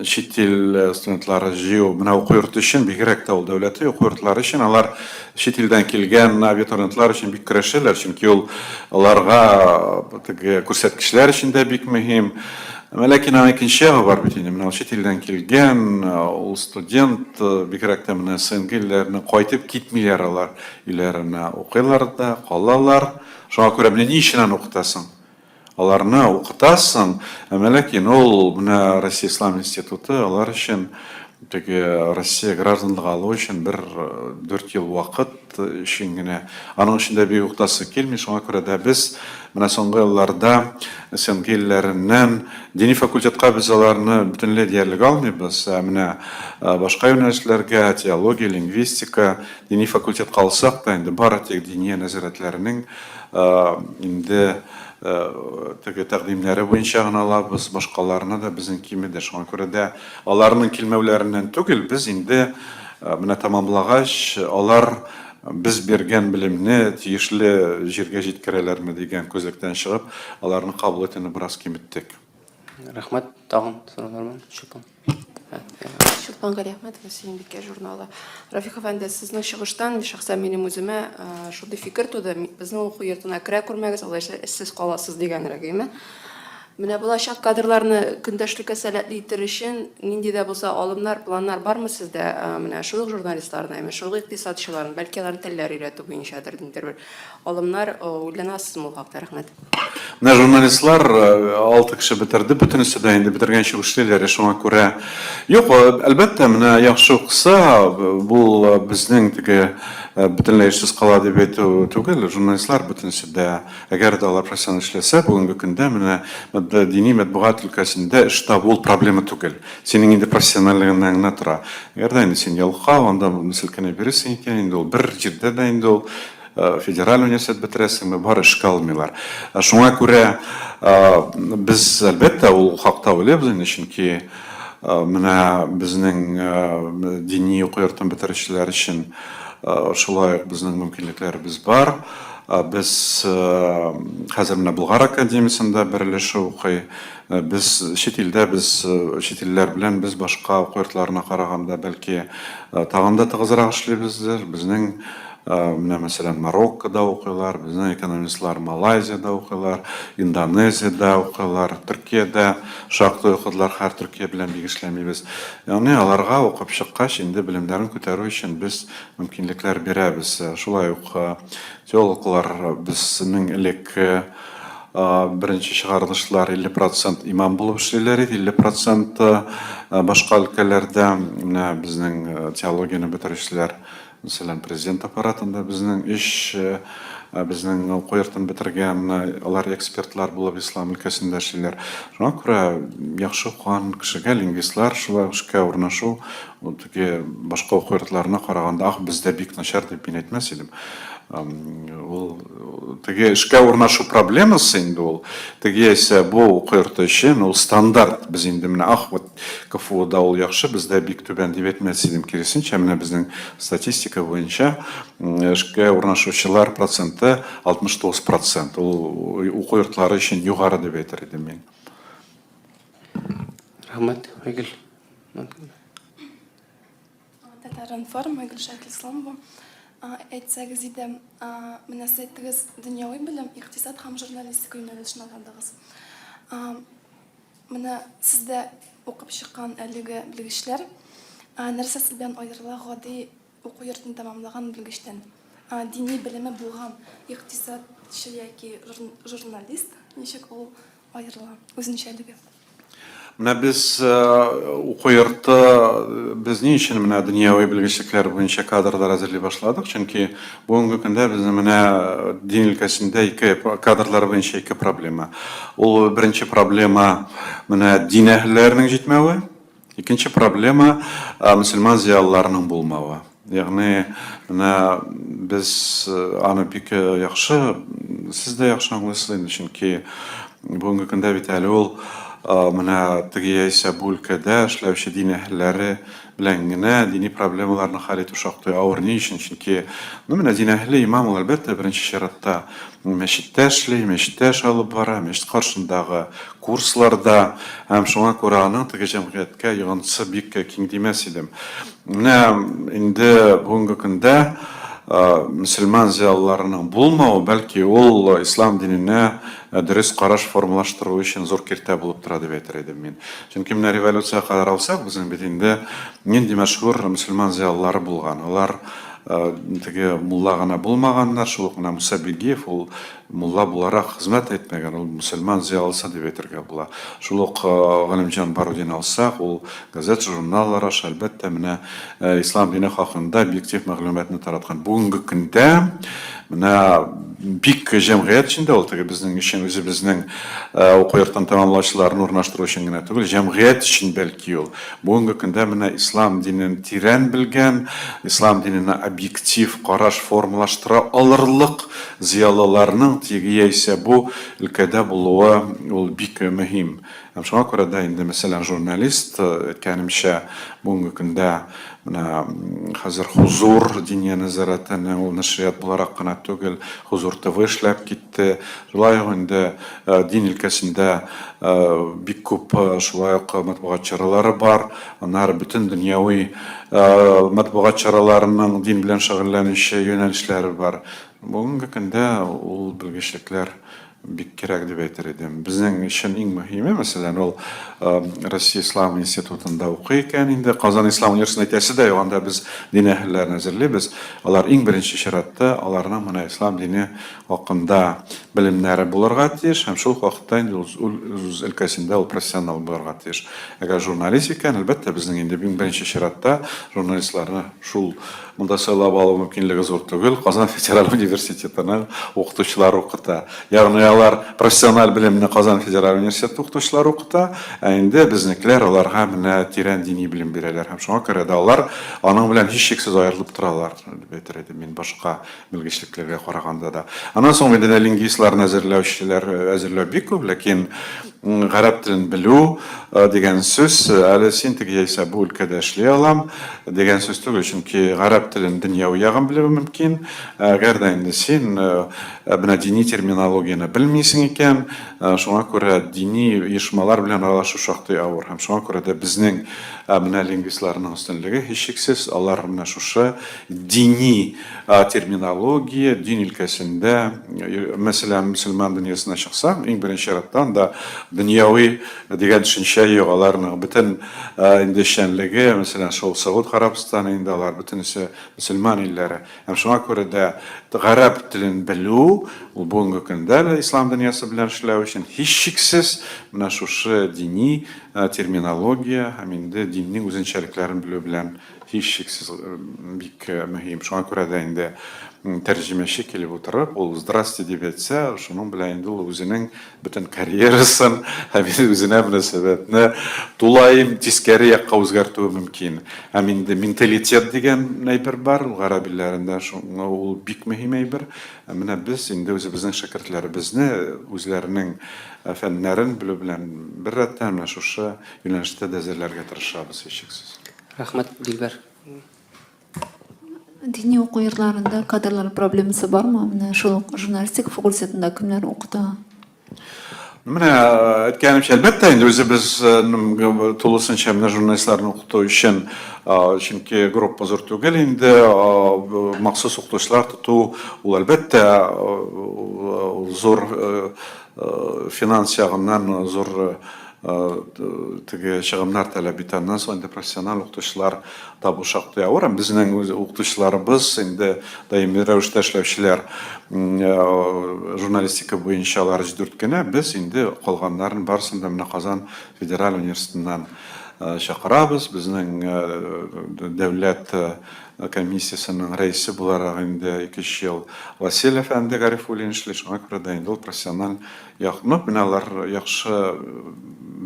чит ил студентлары җыю менә уку йорты өчен бигрәк тә ул дәүләти уку йортлары өчен алар чит илдән килгән абитуриентлар өчен бик көрәшәләр, чөнки ул аларга теге күрсәткечләр өчен дә бик мөһим. Ләкин икенче ягы бар бит инде. Менә чит илдән килгән ул студент бигрәк тә менә СНГ илләренә кайтып китмиләр, алар өйләренә укыйлар да, калалар. Шуңа күрә менә ни өчен укытасың? Аларны укытасың, ләкин ул менә Россия Ислам институты алар өчен теге Россия гражданлыгы алу өчен бер 4 ел вакыт өчен генә. Аның өчен дә бик укытасы килми, шуңа күрә дә без менә соңгы елларда СНГ илләреннән дини факультетка без аларны бөтенләй диярлек алмыйбыз. Менә башка юнәлешләргә, теология, лингвистика, дини факультетка алсак та инде бары тик дини нәзарәтләренең инде теге тәкъдимнәре буенча гына алабыз, башкаларны да безнең кимедә. Шуңа күрә дә аларның килмәүләреннән түгел, без инде менә тәмамлагач, алар без бергән белемне тиешле җиргә җиткерәләрме дигән күзлектән чыгып, аларны кабул итүне бераз киметтек. Рәхмәт, тагын сораулар бар? Шулпан Галиахметова, Сенбикке журналы. Рафик әфәнде, сезнең чыгыштан шәхсән минем үземә шундый фикер туды. Безнең уку йортына керә күрмәгез, алайса сез каласыз дигәнрәк, әйме? Менә булачак кадрларны көндәшлеккә сәләтле итер өчен нинди дә булса алымнар, планнар бармы сездә? Менә шул ук журналистларны, әйме, шул икътисадчыларны, бәлки аларны телләр өйрәтү буенчадыр диндер бер алымнар уйланасызмы ул хакта? Рәхмәт. Менә журналистлар 6 кеше бетерде, бөтенесе дә инде бетергәнче эшләрләр, шуңа күрә. Юк, әлбәттә, менә яхшы укыса, бу безнең теге бөтенләй эшсез кала дип әйтү түгел. Журналистлар бөтенесе дә, әгәр дә алар профессиональ эшләсә, бүгенге көндә менә дини матбугат өлкәсендә эштә бул проблема түгел. Синең инде профессиональлыгыңнан гына тора. Әгәр дә инде син ялга, анда селкенә бирәсең икән, инде ул бер җирдә дә инде ул федераль университет бетерәсеңме, бар эшкә алмыйлар. Шуңа күрә без әлбәттә ул хакта уйлыйбыз инде, чөнки менә безнең дини уку йортын бетерүчеләр өчен шулай безнең мөмкинлекләребез бар. Без хәзер менә Болгар академиясендә берләшү укый. Без чит илләр белән без башка уку йортларына караганда бәлки тагын да тыгызрак эшлибездер. Безнең менә мәсәлән Мароккода укыйлар, безнең экономистлар Малайзиядә укыйлар, Индонезиядә укыйлар, Төркиядә шактый укыдылар, һәр Төркия белән бик эшләмибез. Ягъни аларга укып чыккач инде белемнәрен күтәрү өчен без мөмкинлекләр бирәбез. Шулай ук теологлар безнең элек беренче чыгарылышлар 50% имам булып эшлиләр иде, 50% башка өлкәләрдә менә безнең теологияны бетерүчеләр, мәсәлән, президент аппаратында безнең безнең уку йортын бетергән алар экспертлар булып ислам өлкәсендә эшлиләр. Шуңа күрә яхшы укыган кешегә лингвистлар шулай эшкә урнашу, теге башка уку йортларына караганда бездә бик начар дип мин әйтмәс идем. Ул теге эшкә урнашу проблемасы инде ул. Теге исә бу уку йорты өчен ул стандарт. Без инде менә КФУда ул яхшы, бездә бик түбән дип әйтмәс идем. Киресенчә, менә безнең статистика буенча эшкә урнашучылар проценты 69%. Ул уку йортлары өчен югары дип әйтер идем мин. Рәхмәт, Айгөл. Татар-информ, Айгөл Шәкил Исламова. Әйтсәгез иде, менә сез әйттегез, дөньяви белем, икътисад һәм журналистика юнәлешен алгандыгыз. Менә сездә укып чыккан әлеге белгечләр нәрсә сез белән аерыла гади уку йортын тәмамлаган белгечтән? Дини белеме булган икътисадчы яки журналист, ничек ул аерыла үзенчәлеге? Менә без уку йорты без ни өчен менә дөньяви белгечлекләр буенча кадрлар әзерли башладык, чөнки бүгенге көндә безнең менә дин өлкәсендә кадрлар буенча ике проблема. Ул беренче проблема менә дин әһелләренең җитмәве, икенче проблема мөселман зиялыларының булмавы. Ягъни менә без аны бик яхшы, сез дә яхшы аңлыйсыз инде, чөнки бүгенге көндә бит әле ул менә теге яисә бу өлкәдә эшләүче дин әһелләре белән генә дини проблемаларны хәл итү шактый авыр. Ни өчен? Чөнки менә дин әһеле имам ул әлбәттә беренче чиратта мәчеттә эшли, мәчеттә эш алып бара, мәчет каршындагы курсларда, һәм шуңа күрә аның теге җәмгыятькә йогынтысы бик киң димәс идем. Менә инде бүгенге көндә мөселман зиялыларының булмауы, бәлки ул ислам диненә дөрес караш формалаштыру өчен зур киртә булып тора дип әйтер идем мин. Чөнки менә революция каралсак, безнең бит инде нинди мәшһүр мөселман зиялылары булган. Алар теге мулла гына булмаганнар, шул ук менә Муса Бигиев ул мулла буларак хезмәт итмәгән, ул мөселман зиялысы дип әйтергә була. Шул ук Галимҗан Барудин алсак, ул газет журналлар аша әлбәттә менә ислам дине хакында объектив мәгълүматны тараткан. Бүгенге көндә менә бик җәмгыять эчендә ул теге безнең өчен үзебезнең уку йортын тәмамлаучыларны урнаштыру өчен генә түгел, җәмгыять өчен бәлки ул. Бүгенге көндә менә ислам динен тирән белгән, ислам диненә объектив караш формалаштыра алырлык зиялыларның теге яисә бу өлкәдә булуы ул бик мөһим. Һәм шуңа күрә дә инде мәсәлән журналист әйткәнемчә бүгенге көндә менә хәзер хузур дини нәзарәтенә ул нәшрият буларак кына түгел, хузур ТВ эшләп китте. Шулай ук инде дин өлкәсендә бик күп шулай ук матбугат чаралары бар. Аннары бөтен дөньяви матбугат чараларының дин белән шөгыльләнүче юнәлешләре бар. Бүгенге көндә ул белгечлекләр бик кирәк дип әйтер идем. Безнең өчен иң мөһиме, мәсәлән, ул Россия Ислам институтында укый икән инде, Казан Ислам университеты дә анда без дин әһелләрен әзерлибез. Алар иң беренче чиратта аларның менә ислам дине хакында белемнәре булырга тиеш, һәм шул вакытта инде үз өлкәсендә ул профессионал булырга тиеш. Әгәр журналист икән, әлбәттә безнең инде иң беренче чиратта журналистларны шул монда сайлап алу мөмкинлеге зур түгел. Казан федераль университетының укытучылары укыта. Ягъни алар профессиональ белемне Казан федераль университеты укытучылары укыта, ә инде безнекеләр аларга менә тирән дини белем бирәләр. Һәм шуңа күрә дә алар аның белән һичшиксез аерылып торалар, дип әйтер идем мин башка белгечлекләргә караганда да. Аннан соң инде лингвистларны әзерләү бик күп, ләкин гарәп телен белү дигән сүз әле син теге яисә бу өлкәдә эшли алам дигән сүз түгел, чөнки гарәп телен дөньяви ягын белү мөмкин. Әгәр дә инде син менә дини терминологияны белмисең икән, шуңа күрә дини оешмалар белән аралашу шактый авыр. Һәм шуңа күрә дә безнең менә лингвистларның өстенлеге һичшиксез алар менә шушы дини терминология, дин өлкәсендә, мәсәлән, мөселман дөньясына чыксаң, иң беренче рәттән да дөньяви дигән төшенчә юк, аларның бөтен инде эшчәнлеге, мәсәлән, шул Сауд Арабстаны инде алар бөтенесе мөселман илләре. Һәм шуңа күрә дә гарәп телен белү ул бүгенге көндә ислам дөньясы белән эшләү өчен һичшиксез менә шушы дини терминология һәм инде диннең үзенчәлекләрен белү белән һичшиксез бик мөһим. Шуңа күрә дә инде тәрҗемәче килеп утырып, ул "Здрасте" дип әйтсә, шуның белән инде ул үзенең бөтен карьерасын һәм үзенә мөнәсәбәтне тулайым тискәре якка үзгәртүе мөмкин. Һәм инде менталитет дигән әйбер бар, ул гарәп илләрендә ул бик мөһим әйбер. Менә без инде үзебезнең шәкертләребезне үзләренең фәннәрен белү белән бер рәттән менә шушы юнәлештә дә әзерләргә тырышабыз һичшиксез. Рәхмәт, Дилбәр. Дини уку йортларында кадрлар проблемасы бармы? Менә шул журналистика факультетында кемнәр укыта? Менә әйткәнемчә, әлбәттә инде үзебез тулысынча менә журналистларны укыту өчен, чөнки группа зур түгел инде, махсус укытучылар тоту ул әлбәттә зур финанс ягыннан зур теге чыгымнар таләп итә. Аннан соң инде профессиональ укытучылар табу шактый авыр. Безнең укытучыларыбыз инде даими рәвештә эшләүчеләр журналистика буенча алар 4 кенә, без инде калганнарын барысын да менә Казан федераль университетыннан чакырабыз. Безнең дәүләт комиссиясының рәисе буларак инде 2 ел Василий әфәнде Гарифуллин эшли. Шуңа күрә дә инде ул профессиональ якны менә алар яхшы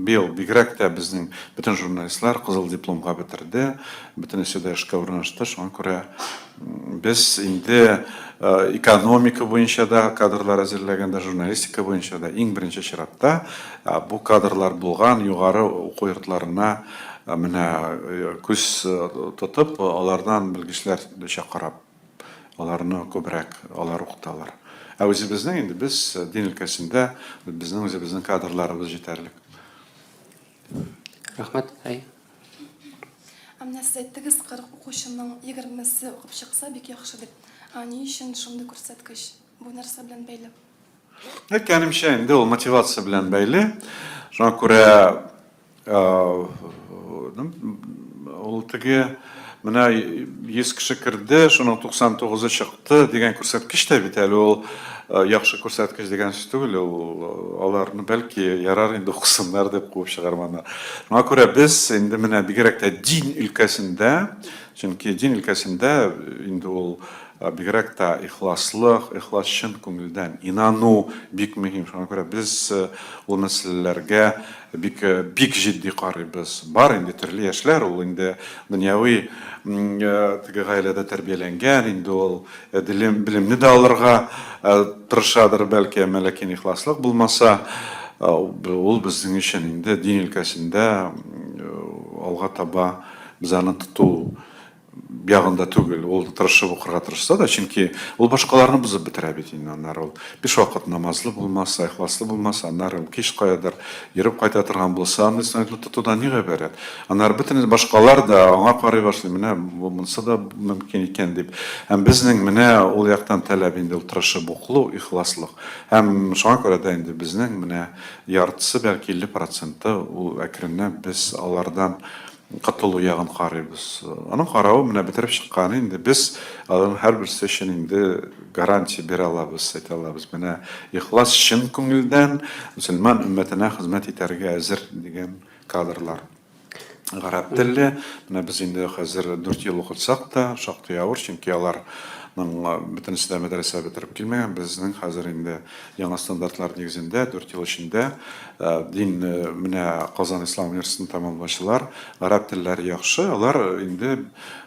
бил бигрәк тә безнең бөтен журналистлар кызыл дипломга бетерде, бөтенесе дә эшкә урнашты. Шуңа күрә без инде экономика буенча да кадрлар әзерләгәндә, журналистика буенча да иң беренче чиратта бу кадрлар булган югары уку йортларына менә күз тотып, алардан белгечләр чакырып, аларны күбрәк алар укыталар. Ә үзебезнең инде без дин өлкәсендә безнең үзебезнең кадрларыбыз җитәрлек. Рәхмәт. Менә сез әйттегез, 40 укучының 20-се укып чыкса бик яхшы дип. Ни өчен шундый күрсәткеч? Бу нәрсә белән бәйле? Әйткәнемчә, инде ул мотивация белән бәйле. Шуңа күрә ул теге менә 100 кеше керде, шуның 99-ы чыкты дигән күрсәткеч тә бит әле ул яхшы күрсәткеч дигән сүз түгел, ул аларны бәлки ярар инде укысыннар дип куып чыгарманнар. Шуңа күрә без инде менә бигрәк тә дин өлкәсендә, чөнки дин өлкәсендә инде ул бигрәк тә ихласлык, ихласчын күңелдән инану бик мөһим. Шуңа күрә без ул мәсьәләләргә бик җитди карыйбыз. Бар инде төрле яшьләр, ул инде дөньяви теге гаиләдә тәрбияләнгән, инде ул белемне дә алырга тырышадыр бәлки, ләкин ихласлык булмаса, ул безнең өчен инде дин өлкәсендә алга таба без аны тоту ягында түгел, ул тырышып укырга тырышса да, чөнки ул башкаларны бузып бетерә бит инде. Аннары ул 5 вакыт намазлы булмаса, ихласлы булмаса, аннары ул кич каядыр йөреп кайта торган булса, аны исламлы тотудан ни гыйбарәт. Аннары бөтен башкалар да аңа карый башлый, менә монсы да мөмкин икән дип. Һәм безнең менә ул яктан таләп инде ул тырышып уклау, ихласлык. Һәм шуңа күрә дә инде безнең менә яртысы, бәлки 50% ул әкренләп без алардан катылу ягын карыйбыз. Аның каравы менә бетереп чыккан инде без һәрбер өчен инде гарантия бирә алабыз, әйтә алабыз. Менә ихлас чын күңелдән мөселман өммәтенә хезмәт итәргә әзер дигән кадрлар. Гарәп телле, менә без инде хәзер 4 ел укытсак та, шактый авыр, чөнки аларның бөтенесе дә мәдрәсә бетереп килмәгән. Безнең хәзер инде яңа стандартлар нигезендә 4 ел эчендә дин менә Казан Ислам университетын тәмамлаучылар гарәп телләре яхшы, алар инде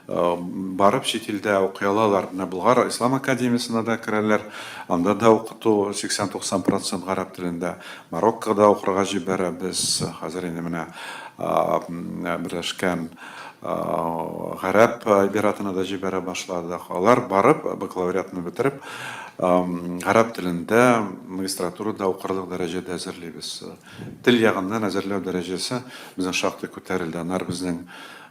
барып чит илдә укый алалар. Менә Болгар Ислам академиясына да керәләр. Анда да укыту 80-90% гарәп телендә. Мароккода укырга җибәрәбез. Хәзер инде менә Берләшкән гарәп бирәтенә дә җибәрә башладык. Алар барып бакалавриатны бетереп гарәп телендә магистратурада укырлык дәрәҗәдә әзерлибез. Тел ягыннан әзерләү дәрәҗәсе безнең шактый күтәрелде. Аннары безнең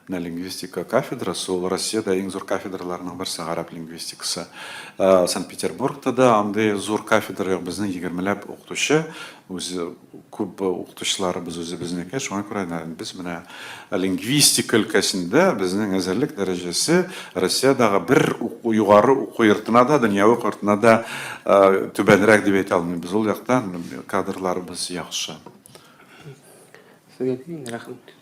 лингвистика кафедрасы, ул Россиядә иң зур кафедраларның берсе гарәп лингвистикасы. Санкт-Петербургта да андый зур кафедра юк, безнең 20ләп укытучы, үзе күп укытучыларыбыз үзебезнеке. Шуңа күрә без менә лингвистика өлкәсендә безнең әзерлек дәрәҗәсе Россиядагы бер югары уку йортына да, дөньяви уку йортына да түбәнрәк дип әйтә алмыйбыз. Ул яктан кадрларыбыз яхшы. Сезгә дин рәхмәт.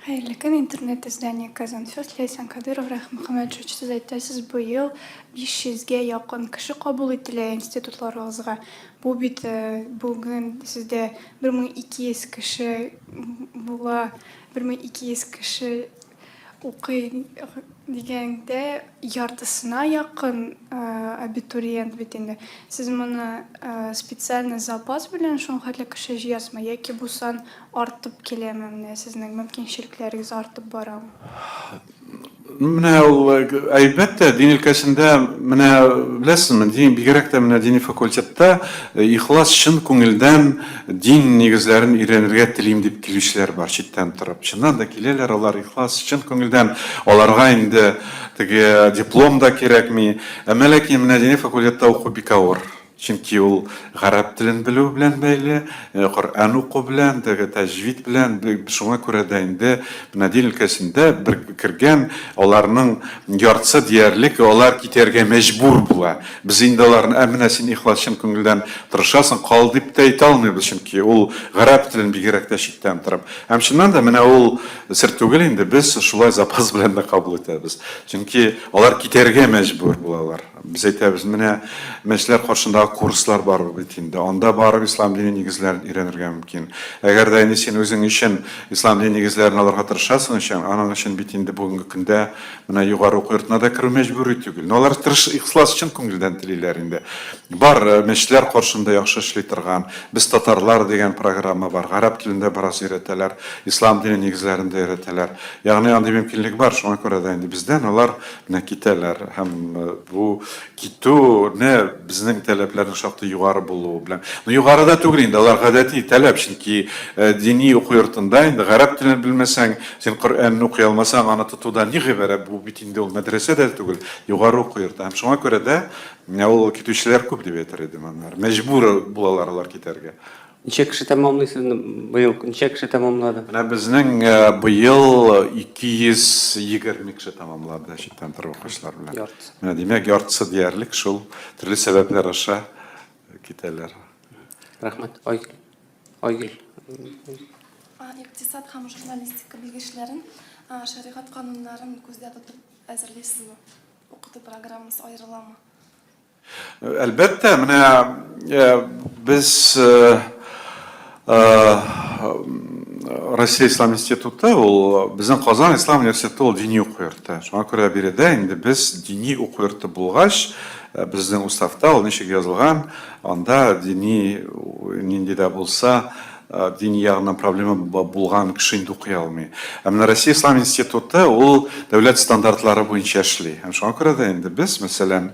Хәерле көн, интернет издание Казан Фест, Ләйсән Кадыров, Рәхим Мөхәммәтшевич, сез әйтәсез, быел 500-гә якын кеше кабул ителә институтларыгызга. Бу бит бүген сездә 1200 кеше була, 1200 кеше укый дигәндә яртысына якын абитуриент бит инде. Сез моны специальный запас белән шуңа хәтле кеше җыясызмы, яки бу сан артып киләме, менә сезнең мөмкинчелекләрегез артып барамы? Менә ул әлбәттә дин өлкәсендә менә беләсезме, дин бигрәк тә менә дини факультетта ихлас чын күңелдән дин нигезләрен өйрәнергә телим дип килүчеләр бар читтән торып. Чыннан да киләләр алар ихлас чын күңелдән. Аларга инде теге диплом да кирәкми. Әмма ләкин менә дини факультетта уку бик авыр. Чөнки ул гарәп телен белү белән бәйле, Коръән уку белән, тәҗвид белән, шуңа күрә дә инде менә дин өлкәсендә бер кергән, аларның яртысы диярлек, алар китәргә мәҗбүр була. Без инде аларны менә син ихлас чын күңелдән тырышасың, кал дип тә әйтә алмыйбыз, чөнки ул гарәп телен бигрәк тә читтән торып. Һәм чыннан да менә ул сер түгел инде, без шулай запас белән дә кабул итәбез. Чөнки алар китәргә мәҗбүр булалар. Biz әйтәбез, менә мәчетләр каршында курслар бар бит инде. Анда барып ислам дине нигезләрен өйрәнергә мөмкин. Әгәр дә син үзең өчен ислам дине нигезләрен алырга тырышасың өчен, аның өчен бит инде бүгенге көндә менә югары уку йортына да керү мәҗбүри түгел. Алар тырыш ихлас өчен күңелдән телиләр инде. Бар мәчетләр каршында яхшы эшли торган, без татарлар дигән программа бар. Гарәп телендә бераз өйрәтәләр, ислам дине нигезләрен дә өйрәтәләр. Ягъни андый мөмкинлек бар. Шуңа күрә дә инде бездән алар менә китәләр. Һәм бу китү безнең таләпләрнең шактый югары булуы белән. Югарыда түгел инде, алар гадәти таләп, чөнки дини уку йортында инде гарәп телен белмәсәң, син Коръәнне укый алмасаң, аны тотудан ни гыйбарәт? Бу бит инде ул мәдрәсәдә түгел, югары уку йорты. Һәм шуңа күрә дә ул китүчеләр күп дип әйтер идем аннар. Мәҗбүр булалар алар китәргә. Ничә кеше тәмамлыйсыз? Быел ничә кеше тәмамлады? Менә безнең быел 220 кеше тәмамлады читтән торып укучылар белән. Менә димәк яртысы диярлек шул төрле сәбәпләр аша китәләр. Рәхмәт. Айгөл. Икътисад һәм журналистика белгечләрен, шәригать кануннарын күздә тотып әзерлисезме? Укыту программасы аерыламы? Әлбәттә, менә без Россия Ислам институты, ул безнең Казан Ислам университеты ул дини уку йорты. Шуңа күрә биредә инде без дини уку йорты булгач, безнең уставта ул ничек язылган, анда дини нинди дә булса дини ягыннан проблема булган кеше инде укый алмый. Ә менә Россия Ислам институты ул дәүләт стандартлары буенча эшли. Һәм шуңа күрә дә инде без, мәсәлән,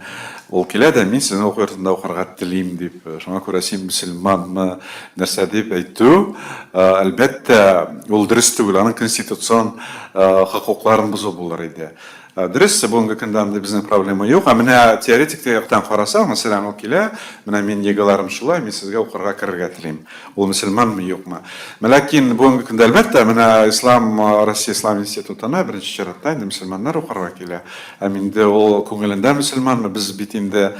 ул килә дә мин сезнең уку йортында укырга телим дип, шуңа күрә син мөселманмы, нәрсә дип әйтү, әлбәттә, ул дөрес түгел, аның конституцион хокукларын бозу булыр иде. Дөрес, бүгенге көндә анда безнең проблема юк. Ә менә теоретик яктан карасак, мәсәлән, ул килә, менә мин егыларым шулай, мин сезгә укырга керергә телим. Ул мөселманмы, юкмы? Ләкин бүгенге көндә әлбәттә, менә Россия Ислам институтына беренче чиратта инде мөселманнар укырга килә. Ә инде ул күңелендә мөселманмы? Без бит инде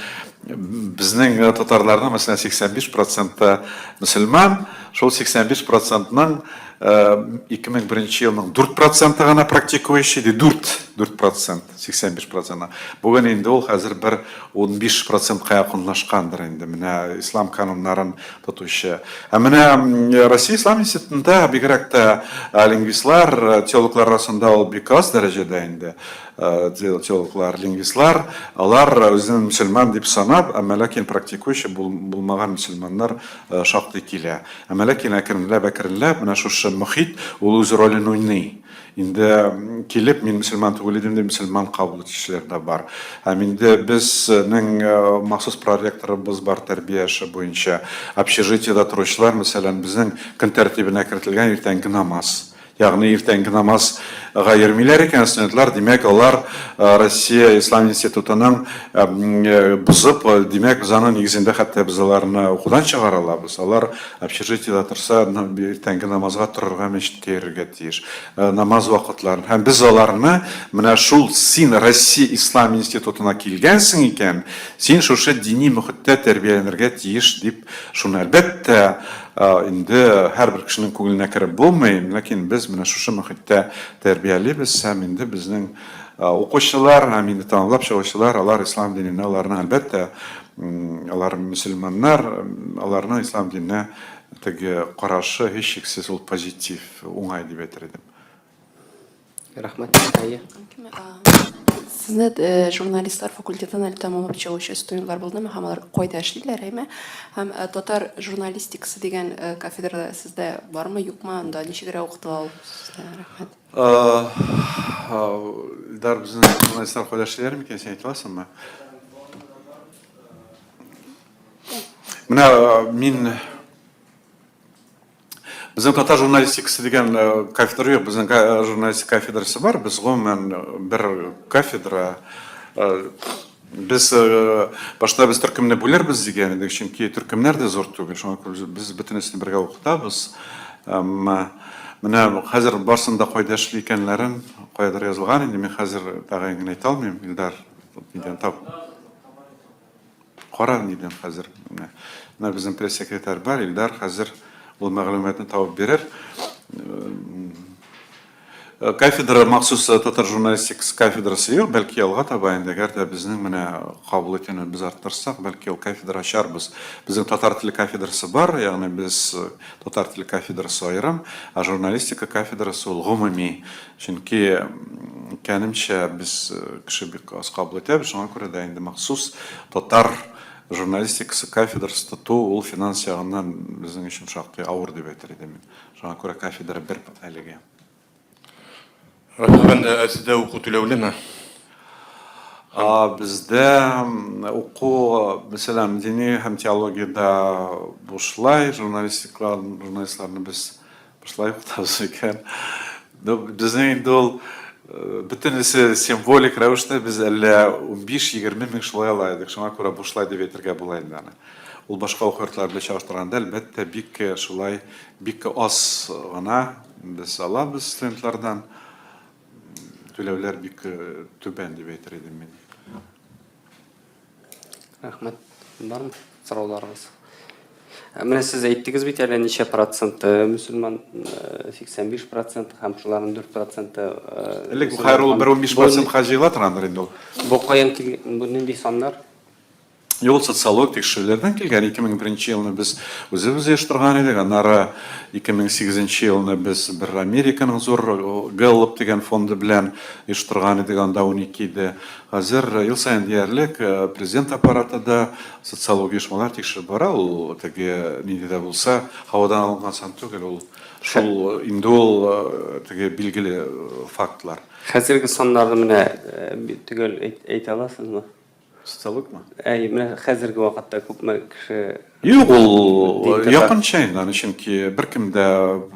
безнең татарларның, мәсәлән, 85% мөселман, шул 85%ның 2001 елның 4% гына практикующий, 4%, 85%. Бүген инде ул хәзер бер 15%-ка якынлашкандыр инде. Менә ислам кануннарын тотучы. Ә менә Россия Ислам институтында бигрәк тә лингвистлар, теологлар арасында ул бик аз дәрәҗәдә инде. Теологлар, лингвистлар, алар үзен мөселман дип санап, әмма ләкин практикующий булмаган мөселманнар шактый килә. Әмма ләкин әкренләп, менә шушы мөхит ул үз ролен уйный. Инде килеп, мин мөселман түгел идем дип, мөселман кабул итүчеләр дә бар. Һәм инде безнең махсус проректорыбыз бар тәрбия эше буенча общежитиедә торучылар, мәсәлән, безнең көн тәртибенә кертелгән иртәнге намаз. Ягъни иртәнге намазга йөрмиләр икән студентлар, димәк, алар Россия Ислам институтының бузып, димәк, без аның нигезендә хәтта без аларны укудан чыгара алабыз. Алар общежитиедә торса, иртәнге намазга торырга мәчеткә йөрергә тиеш. Намаз вакытларын. Һәм без аларны менә шул син Россия Ислам институтына килгәнсең икән, син шушы дини мөхиттә тәрбияләнергә тиеш дип, шуны әлбәттә инде һәрбер кешенең күңеленә кереп булмый, ләкин без менә шушы мөхиттә тәрбиялибез, һәм инде безнең укучылар, һәм инде тәмамлап чыгучылар, алар ислам диненә, аларның әлбәттә, алар мөселманнар, аларның ислам диненә теге карашы һичшиксез ул позитив, уңай дип әйтер идем. Рәхмәт. Әйе. Сезне журналистлар факультетын әле тәмамлап чыгучы студентлар булдымы, һәм алар кайда эшлиләр, әйме? Һәм татар журналистикасы дигән кафедрада сездә бармы, юкмы, анда ничегрәк укытыла ул? Рәхмәт. Илдар, безнең журналистлар кайда эшлиләр микән, син әйтә аласыңмы? Менә мин безнең татар журналистикасы дигән кафедра юк, безнең журналистика кафедрасы бар, без гомумән бер кафедра. Без башта без төркемне бүләрбез дигән идек, чөнки төркемнәр дә зур түгел, шуңа күрә без бөтенесен бергә укытабыз. Менә хәзер барсында кайда эшли икәнләрен, кайдыр язылган инде, мин хәзер тагын гына әйтә алмыйм, Илдар, нидән тап. Кара нидән хәзер. Менә безнең пресс-секретарь бар, Илдар хәзер ул мәгълүматны табып бирер. Кафедра махсус татар журналистикасы кафедрасы юк, бәлки алга таба инде, әгәр дә безнең менә кабул итүне без арттырсак, бәлки ул кафедра ачарбыз. Безнең татар теле кафедрасы бар, ягъни без татар теле кафедрасы аерым, а журналистика кафедрасы ул гомуми. Чөнки кәнемчә без кеше бик аз кабул итәбез, шуңа күрә дә инде махсус татар журналистикасы кафедрасы тоту ул финанс ягыннан безнең өчен шактый авыр дип әйтер идем. Шуңа күрә кафедра бер әлегә. Рафига, сездә уку түләүлеме? Бездә уку, мәсәлән, дини һәм теологиядә бушлай, журналистларны без бушлай укытабыз икән. Безнең инде ул бөтенесе символик рәвештә без әллә 15-20 мең шулай ала идек. Шуңа күрә бушлай дип әйтергә була инде аны. Ул башка уку йортлар белән чагыштырганда, әлбәттә, бик шулай, бик аз гына без алабыз студентлардан. Түләүләр бик түбән дип әйтер идем мин. Рәхмәт. Бармы сорауларыгыз? Менә сез әйттегез бит әле ничә проценты мөселман, 85% һәм шуларның 4% Элек хәйр ул 15% хаҗыла торгандыр инде ул. Бу каян килгән, бу нинди саннар? Ел социолог текшерүләрдән килгән 2001 елны без үзебез оештырган идек. Аннары 2008 елны без бер Американың зур Gallup дигән фонды белән оештырган идек. Анда 12 иде. Хәзер ел саен диярлек президент аппаратында социолог оешмалар тикшереп бара. Ул теге нидә дә булса һавадан алынган сан түгел. Ул шул инде ул теге билгеле фактлар. Хәзерге саннарны менә төгәл әйтә аласызмы? Социологмы? Менә хәзерге вакытта күпме кеше Юк, ул якынча инде, чөнки беркем дә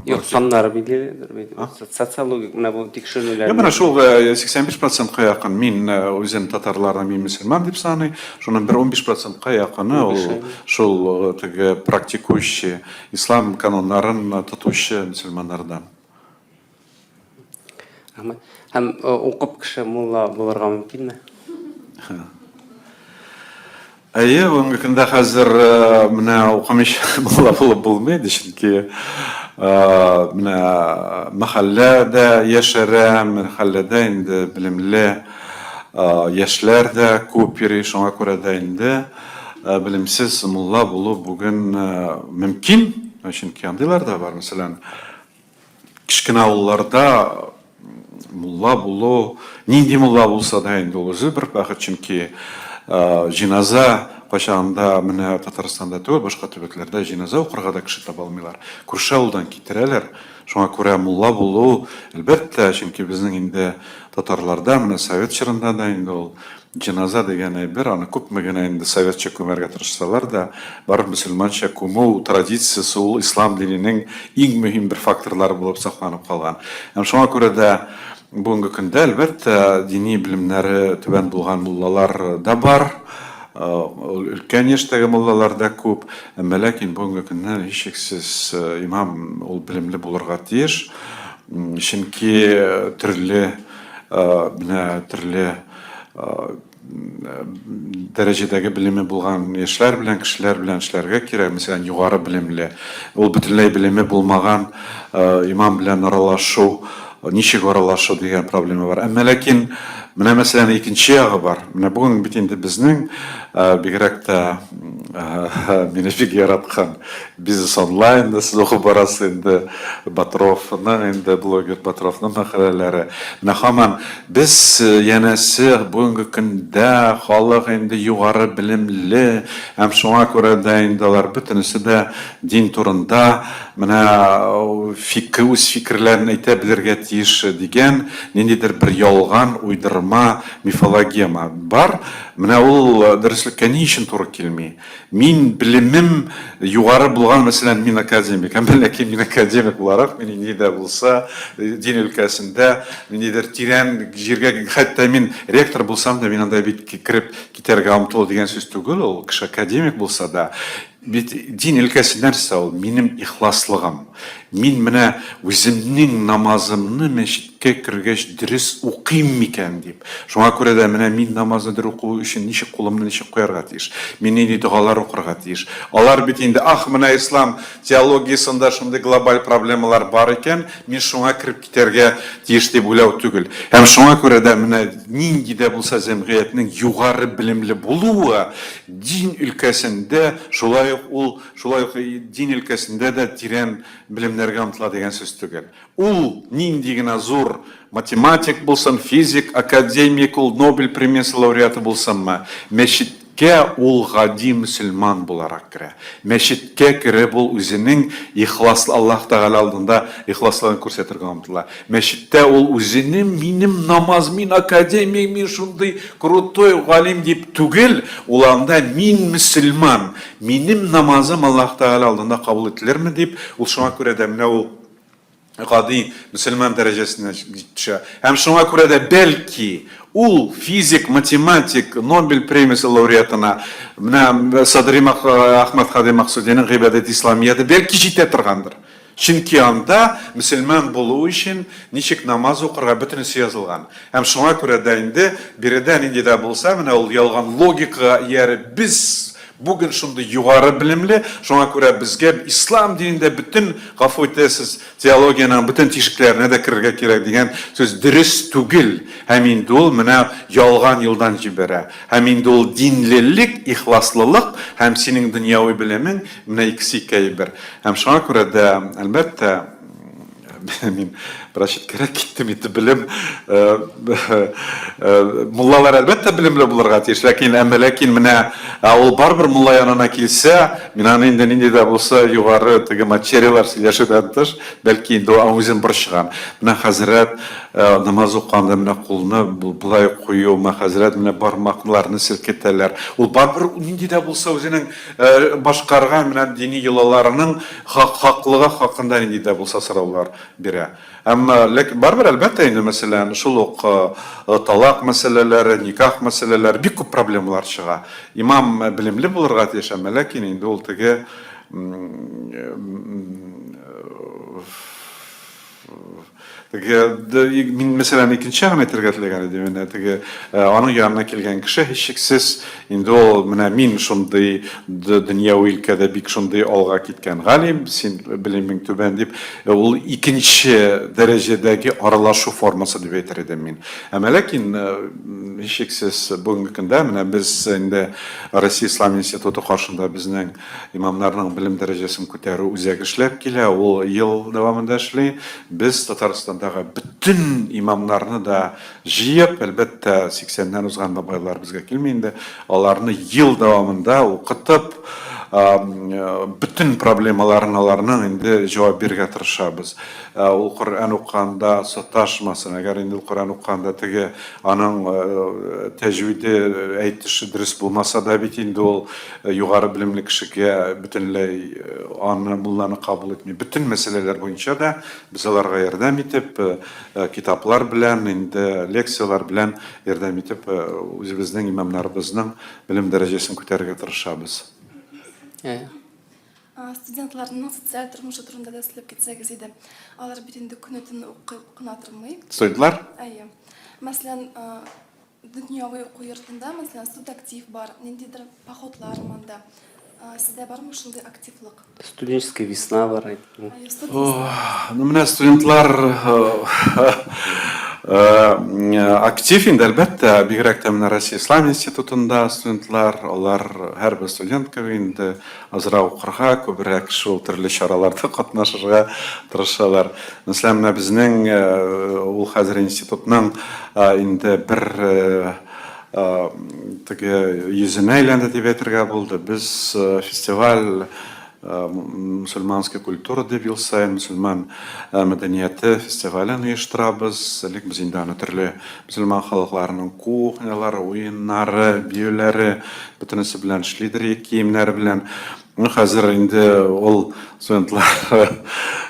юк саннары билгеледер бит. Социологик менә бу тикшерүләр. менә шул 85%-ка якын мин үзем татарларны мин мөселман дип саный. Шуның бер 15%-ка якыны ул шул теге практикующий ислам кануннарын тотучы мөселманнардан. Һәм укып кеше мулла булырга мөмкинме? Әйе, бүгенге көндә хәзер менә укымыш мулла булып булмый, чөнки менә мәхәлләдә яшәрә, мәхәлләдә инде белемле яшьләр дә күп йөри, шуңа күрә дә инде белемсез мулла булу бүген мөмкин, чөнки андыйлар да бар. Мәсәлән, кичкенә авылларда мулла булу, нинди мулла булса да инде ул үзе бер бәхет, чөнки җиназа кайчагында менә Татарстанда түгел, башка төбәкләрдә җиназа укырга да кеше таба алмыйлар. Күрше авылдан китерәләр. Шуңа күрә мулла булу, әлбәттә, чөнки безнең инде татарларда менә совет чорында да инде ул җиназа дигән әйбер, аны күпме генә инде советча күмәргә тырышсалар да, бар мөселманча күмү традициясе ул ислам диненең иң мөһим бер факторлары булып сакланып калган. Һәм шуңа күрә дә бүгенге көндә әлбәттә дини белемнәре түбән булган муллалар да бар. Өлкән яшьтәге муллалар да күп. Әмма ләкин бүгенге көндә һичшиксез имам ул белемле булырга тиеш. Чөнки төрле дәрәҗәдәге белеме булган яшьләр белән кешеләр белән эшләргә кирәк. Мәсәлән, югары белемле, ул бөтенләй белеме булмаган имам белән аралашу, ничек аралашу дигән проблема бар. Әмма ләкин менә мәсәлән икенче ягы бар. Менә бүген бит инде безнең бигрәк тә мине бик яраткан бизнес онлайн да сез укып барасыз инде Батровның инде блогер Батровның мәкаләләре. Менә һаман без янәсе бүгенге көндә халык инде югары белемле, һәм шуңа күрә дә инде алар бөтенесе дә дин турында менә үз фикерләрен әйтә белергә тиеш дигән ниндидер бер ялган уйдырма мифология бар. Менә ул дөреслеккә ни өчен туры килми? Мин белемем югары булган, мәсәлән, мин академик, ләкин мин академик буларак, мин нидә булса дин өлкәсендә ниндидер тирән җиргә, хәтта мин ректор булсам да, мин анда бит китереп китәргә омтылу дигән сүз түгел, ул кеше академик булса да. Бит дин өлкәсе нәрсә ул? Минем ихласлыгым. Мин менә үземнең намазымны мәчеткә кергәч дөрес укыйм микән дип. Шуңа күрә дә менә мин намазны дөрес уку өчен ничек кулымны ничек куярга тиеш? Мин нинди дугалар укырга тиеш? Алар бит инде менә ислам теологиясында шундый глобаль проблемалар бар икән, мин шуңа кирип китәргә тиеш дип уйлау түгел. Һәм шуңа күрә дә менә нинди дә булса җәмгыятьнең югары белемле булуы дин өлкәсендә шулай ук дин өлкәсендә дә тирән белемнәргә омтыла дигән сүз түгел. Ул нинди генә зур математик булсын, физик, академик, ул Нобель премиясе лауреаты булсынмы, мәчеткә ул гади мөселман буларак керә. Мәчеткә кереп ул үзенең ихласлы Аллаһ Тәгалә алдында ихласлыгын күрсәтергә омтыла. Мәчеттә ул үзенең минем намаз, мин академик, мин шундый крутой галим дип түгел, ул анда мин мөселман, минем намазым Аллаһ Тәгалә алдында кабул ителерме дип, ул шуңа күрә дә менә ул гади мөселман дәрәҗәсенә җитә. Һәм шуңа күрә дә бәлки ул физик, математик, Нобель премиясе лауреатына менә Садри Ахмад Хади Максудиның Гыйбадат исламияты бәлки җитә торгандыр. Чөнки анда мөселман булу өчен ничек намаз укырга бөтенесе язылган. Һәм шуңа күрә дә инде биредә нинди дә булса, менә ул ялган логика иярә без Bugün şunda yukarı bilimli, şuna göre bizge İslam dininde bütün gafı итесез teologiyanın bütün tişiklerine de kirge kirek diyen söz dürüst tugil. Hem indi ol mına yalgan yıldan jibere. Hem indi ol dinlilik, ihlaslılık, hem senin dünyavi bilimin mına ikisi kayber. Hem şuna göre de elbette men Raşit Kerek gittim iti bilim mullalar elbette bilimli bulurga tiyiş lakin mine ol barber mulla yanına kilse minanın indi de bolsa yugarı tege materyalar silyaşıdan tış belki indi o ağzın bir çıgan mine hazret namaz okanda mine kulunu bulay koyu ma hazret mine barmaklarını silketeler ol barber indi de bolsa özünün başkargan mine dini yılalarının haklığı hakkında indi de bolsa sıravlar bire. Ama barber elbette indi mesela şuluk talak meseleleri, nikah meseleleri bir küp problemler çığa. İmam bilimli bulurga yaşama lakin indi ol tege min mesela ikinci ahmetir gatlegan edimine tege onun yanına kelgen kişi hiçsiz indi ol mena min şunday dünyavi ülkede bir şunday olga gitken galim sin bilimin tüben dip ol ikinci derecedeki aralaşu forması dip ededim min. Ama lakin hiçsiz bugünkü günde mena biz indi Rusya İslam İnstitutu karşında bizning imamlarning bilim derecesini ko'tarib uzak ishlab kela ol yıl davomida ishlaydi biz Tataristandagi bütün imamlarni da jiyib albatta 80dan o'zgan babaylar bizga kelmaydi ularni yıl davomida o'qitib bütün problemalarni endi javob berishga tirishamiz. Ul Qur'on o'qiganda sotashmasin. Agar endi Qur'on o'qiganda tege aning tajvidi aytishi durust bo'lmasa da bit endi ol yuqori bilimli kishiga butunlay onni mullani qabul etmaydi. Bütün meseleler bo'yicha da biz ularga yordam etib, kitoblar bilan, endi leksiyalar bilan yordam etib, o'zimizning imamlarimizning bilim darajasini ko'tarishga tirishamiz. Студентларның социаль тормышы турында да сөйләп кетсәгез иде. Алар бит инде көнөтен укына тормый. Студентлар? Әйе. Мәсәлән, дөньяви уку йортында, мәсәлән, студент актив бар, ниндидер походлар монда. Сездә бармы шундый активлык? Студенческая весна бар. Ну, менә студентлар актив инде әлбәттә бигрәк тә менә Россия Ислам институтында студентлар, алар һәрбер студент кебек инде азрак укырга, күбрәк шул төрле чараларда катнашырга тырышалар. Мәсәлән, менә безнең ул хәзер институтның инде бер теге йөзенә әйләнде дип әйтергә булды. Без фестиваль мусульманская культура дип ел сайын мусульман мәдәнияте фестивален оештырабыз. Элек без инде аны төрле мусульман халыкларының кухнялары, уеннары, биюләре бөтенесе белән эшлидер, киемнәре белән. Хәзер инде ул студентлар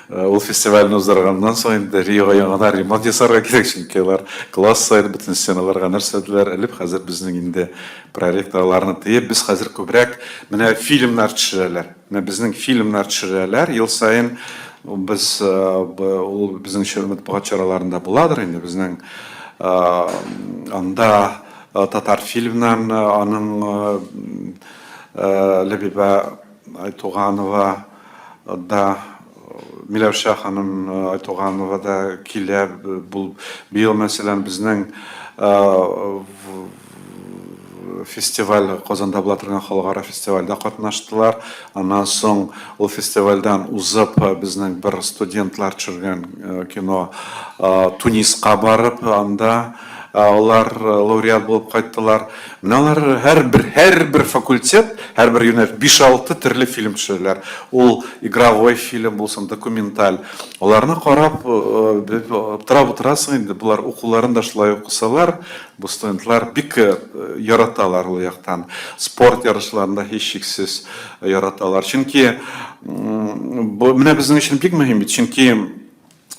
ул фестивальне уздырганнан соң инде Риога яңадан ремонт ясарга кирәк, чөнки алар класс сайын бөтен стеналарга нәрсәләр элеп хәзер безнең инде проекторларны тыеп, без хәзер күбрәк менә фильмнар төшерәләр. Менә безнең фильмнар төшерәләр. Ел сайын без ул безнең матбугат чараларында буладыр инде безнең анда татар фильмнан аның Лебеба Айтуганова да Миләүшә ханым Айтуганова да килә бу быел мәсәлән безнең фестиваль Казанда була торган халыкара фестивальдә катнаштылар. Аннан соң ул фестивальдән узып безнең бер студентлар төшергән кино Туниска барып, анда алар лауреат булып кайттылар. Менә алар һәрбер факультет, һәрбер юнәлеш 5-6 төрле фильм төшерәләр. Ул игровой фильм булсын, документаль. Аларны карап, аптырап утырасың инде, булар укуларын да шулай укысалар, бу студентлар бик яраталар ул яктан. Спорт ярышларында һичшиксез яраталар. Чөнки бу менә безнең өчен бик мөһим бит, чөнки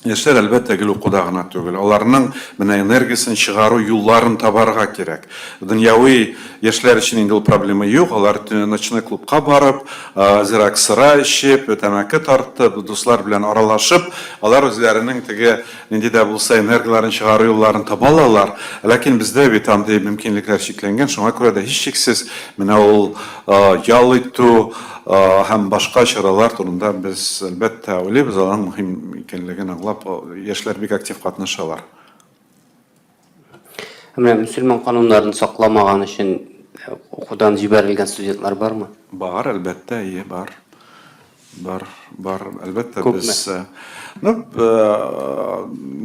Яшьләр әлбәттә гел укуда гына түгел. Аларның менә энергиясын чыгару юлларын табарга кирәк. Дөньяви яшьләр өчен инде ул проблема юк. Алар ночной клубка барып, азрак сыра эчеп, тәмәке тартып, дуслар белән аралашып, алар үзләренең теге нинди дә булса энергияларын чыгару юлларын таба алалар. Ләкин бездә бит андый мөмкинлекләр чикләнгән. Шуңа күрә дә һичшиксез менә ул ял итү һәм башка чаралар турында без әлбәттә уйлыйбыз, аның мөһим икәнлеген аңлап, яшьләр бик актив катнашалар. Менә мөселман кануннарын сакламаган өчен укудан җибәрелгән студентлар бармы? Бар, әлбәттә, бар. Бар, әлбәттә Күпме? без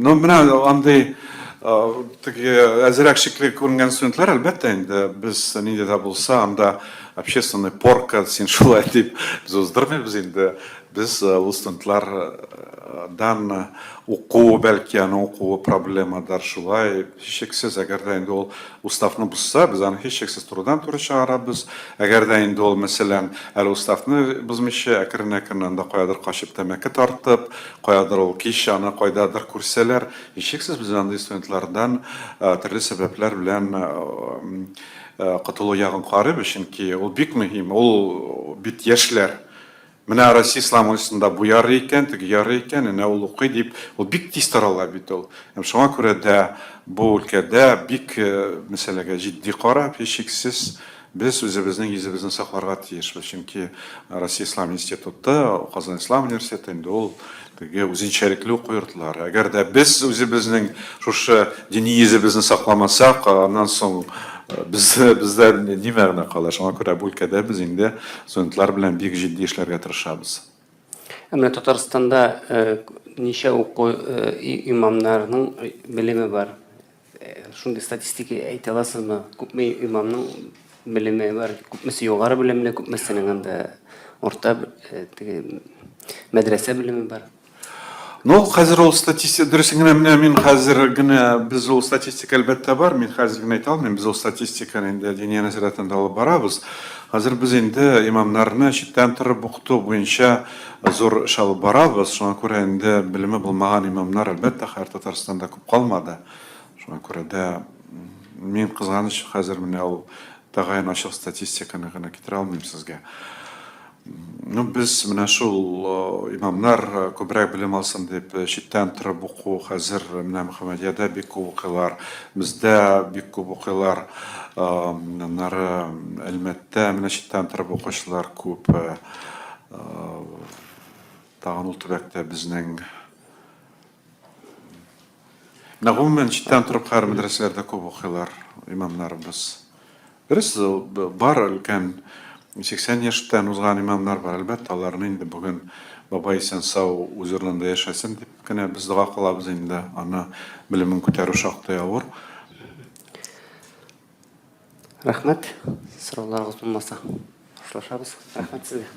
менә андый әзрәк шикле күренгән студентлар әлбәттә инде без нинди дә булса анда общественный порка син шулай дип без уздырмыйбыз инде. Без ул студентлардан уку, бәлки аны уку проблемадар шулай һичшиксез, әгәр дә инде ул уставны бозса, без аны һичшиксез турыдан-туры чыгарабыз. Әгәр дә инде ул мәсәлән әле уставны бозмыйча әкрен-әкрен анда каядыр качып тәмәке тартып, каядыр ул кич аны кайдадыр күрсәләр, һичшиксез без андый студентлардан төрле сәбәпләр белән кытылу ягын карыйбыз, чөнки ул бик мөһим, ул бит яшьләр. Менә Россия ислам университетында бу ярый икән, теге ярый икән, әнә ул укый дип, ул бик тиз тарала бит ул. Һәм шуңа күрә дә бу өлкәдә бик мәсьәләгә җитди карап, һичшиксез без үзебезнең йөзебезне сакларга тиешбез. Чөнки Россия ислам институты, Казан ислам университеты инде ул теге үзенчәлекле уку йортлары. Әгәр дә без үзебезнең шушы дини йөзебезне сакламасак, аннан соң бездә ни мәгънә кала? Шуңа күрә бу өлкәдә без инде студентлар белән бик җитди эшләргә тырышабыз. Менә Татарстанда ничә уку имамнарның белеме бар? Шундый статистика әйтә аласызмы? Күпме имамның белеме бар? Күпмесе югары белемле, күпмесенең анда орта теге мәдрәсә белеме бар? Хәзер ул статистика, дөресен генә менә мин хәзер генә без ул статистика әлбәттә бар, мин хәзер генә әйтә алмыйм, без ул статистиканы инде дини нәзарәтендә алып барабыз. Хәзер без инде имамнарны читтән торып укыту буенча зур эш алып барабыз. Шуңа күрә инде белеме булмаган имамнар әлбәттә һәр Татарстанда күп калмады. Шуңа күрә дә мин кызганыч хәзер менә ул тагын ачык статистиканы гына китерә алмыйм сезгә. Без менә шул имамнар күбрәк белем алсын дип читтән торып уку хәзер менә Мөхәммәдиядә бик күп укыйлар, бездә бик күп укыйлар, аннары Әлмәттә менә читтән торып укучылар күп, тагын ул төбәктә безнең гомумән читтән торып һәр мәдрәсәләрдә күп укыйлар имамнарыбыз. Дөрес, бар өлкән 80 яшьтән узган имамнар бар, әлбәттә, аларны инде бүген бабай исән сау үз урынында яшәсен дип кенә без дуа кылабыз инде, аны белемен күтәрү шактый авыр. Рәхмәт. Сорауларыгыз булмаса, хушлашабыз. Рәхмәт сезгә.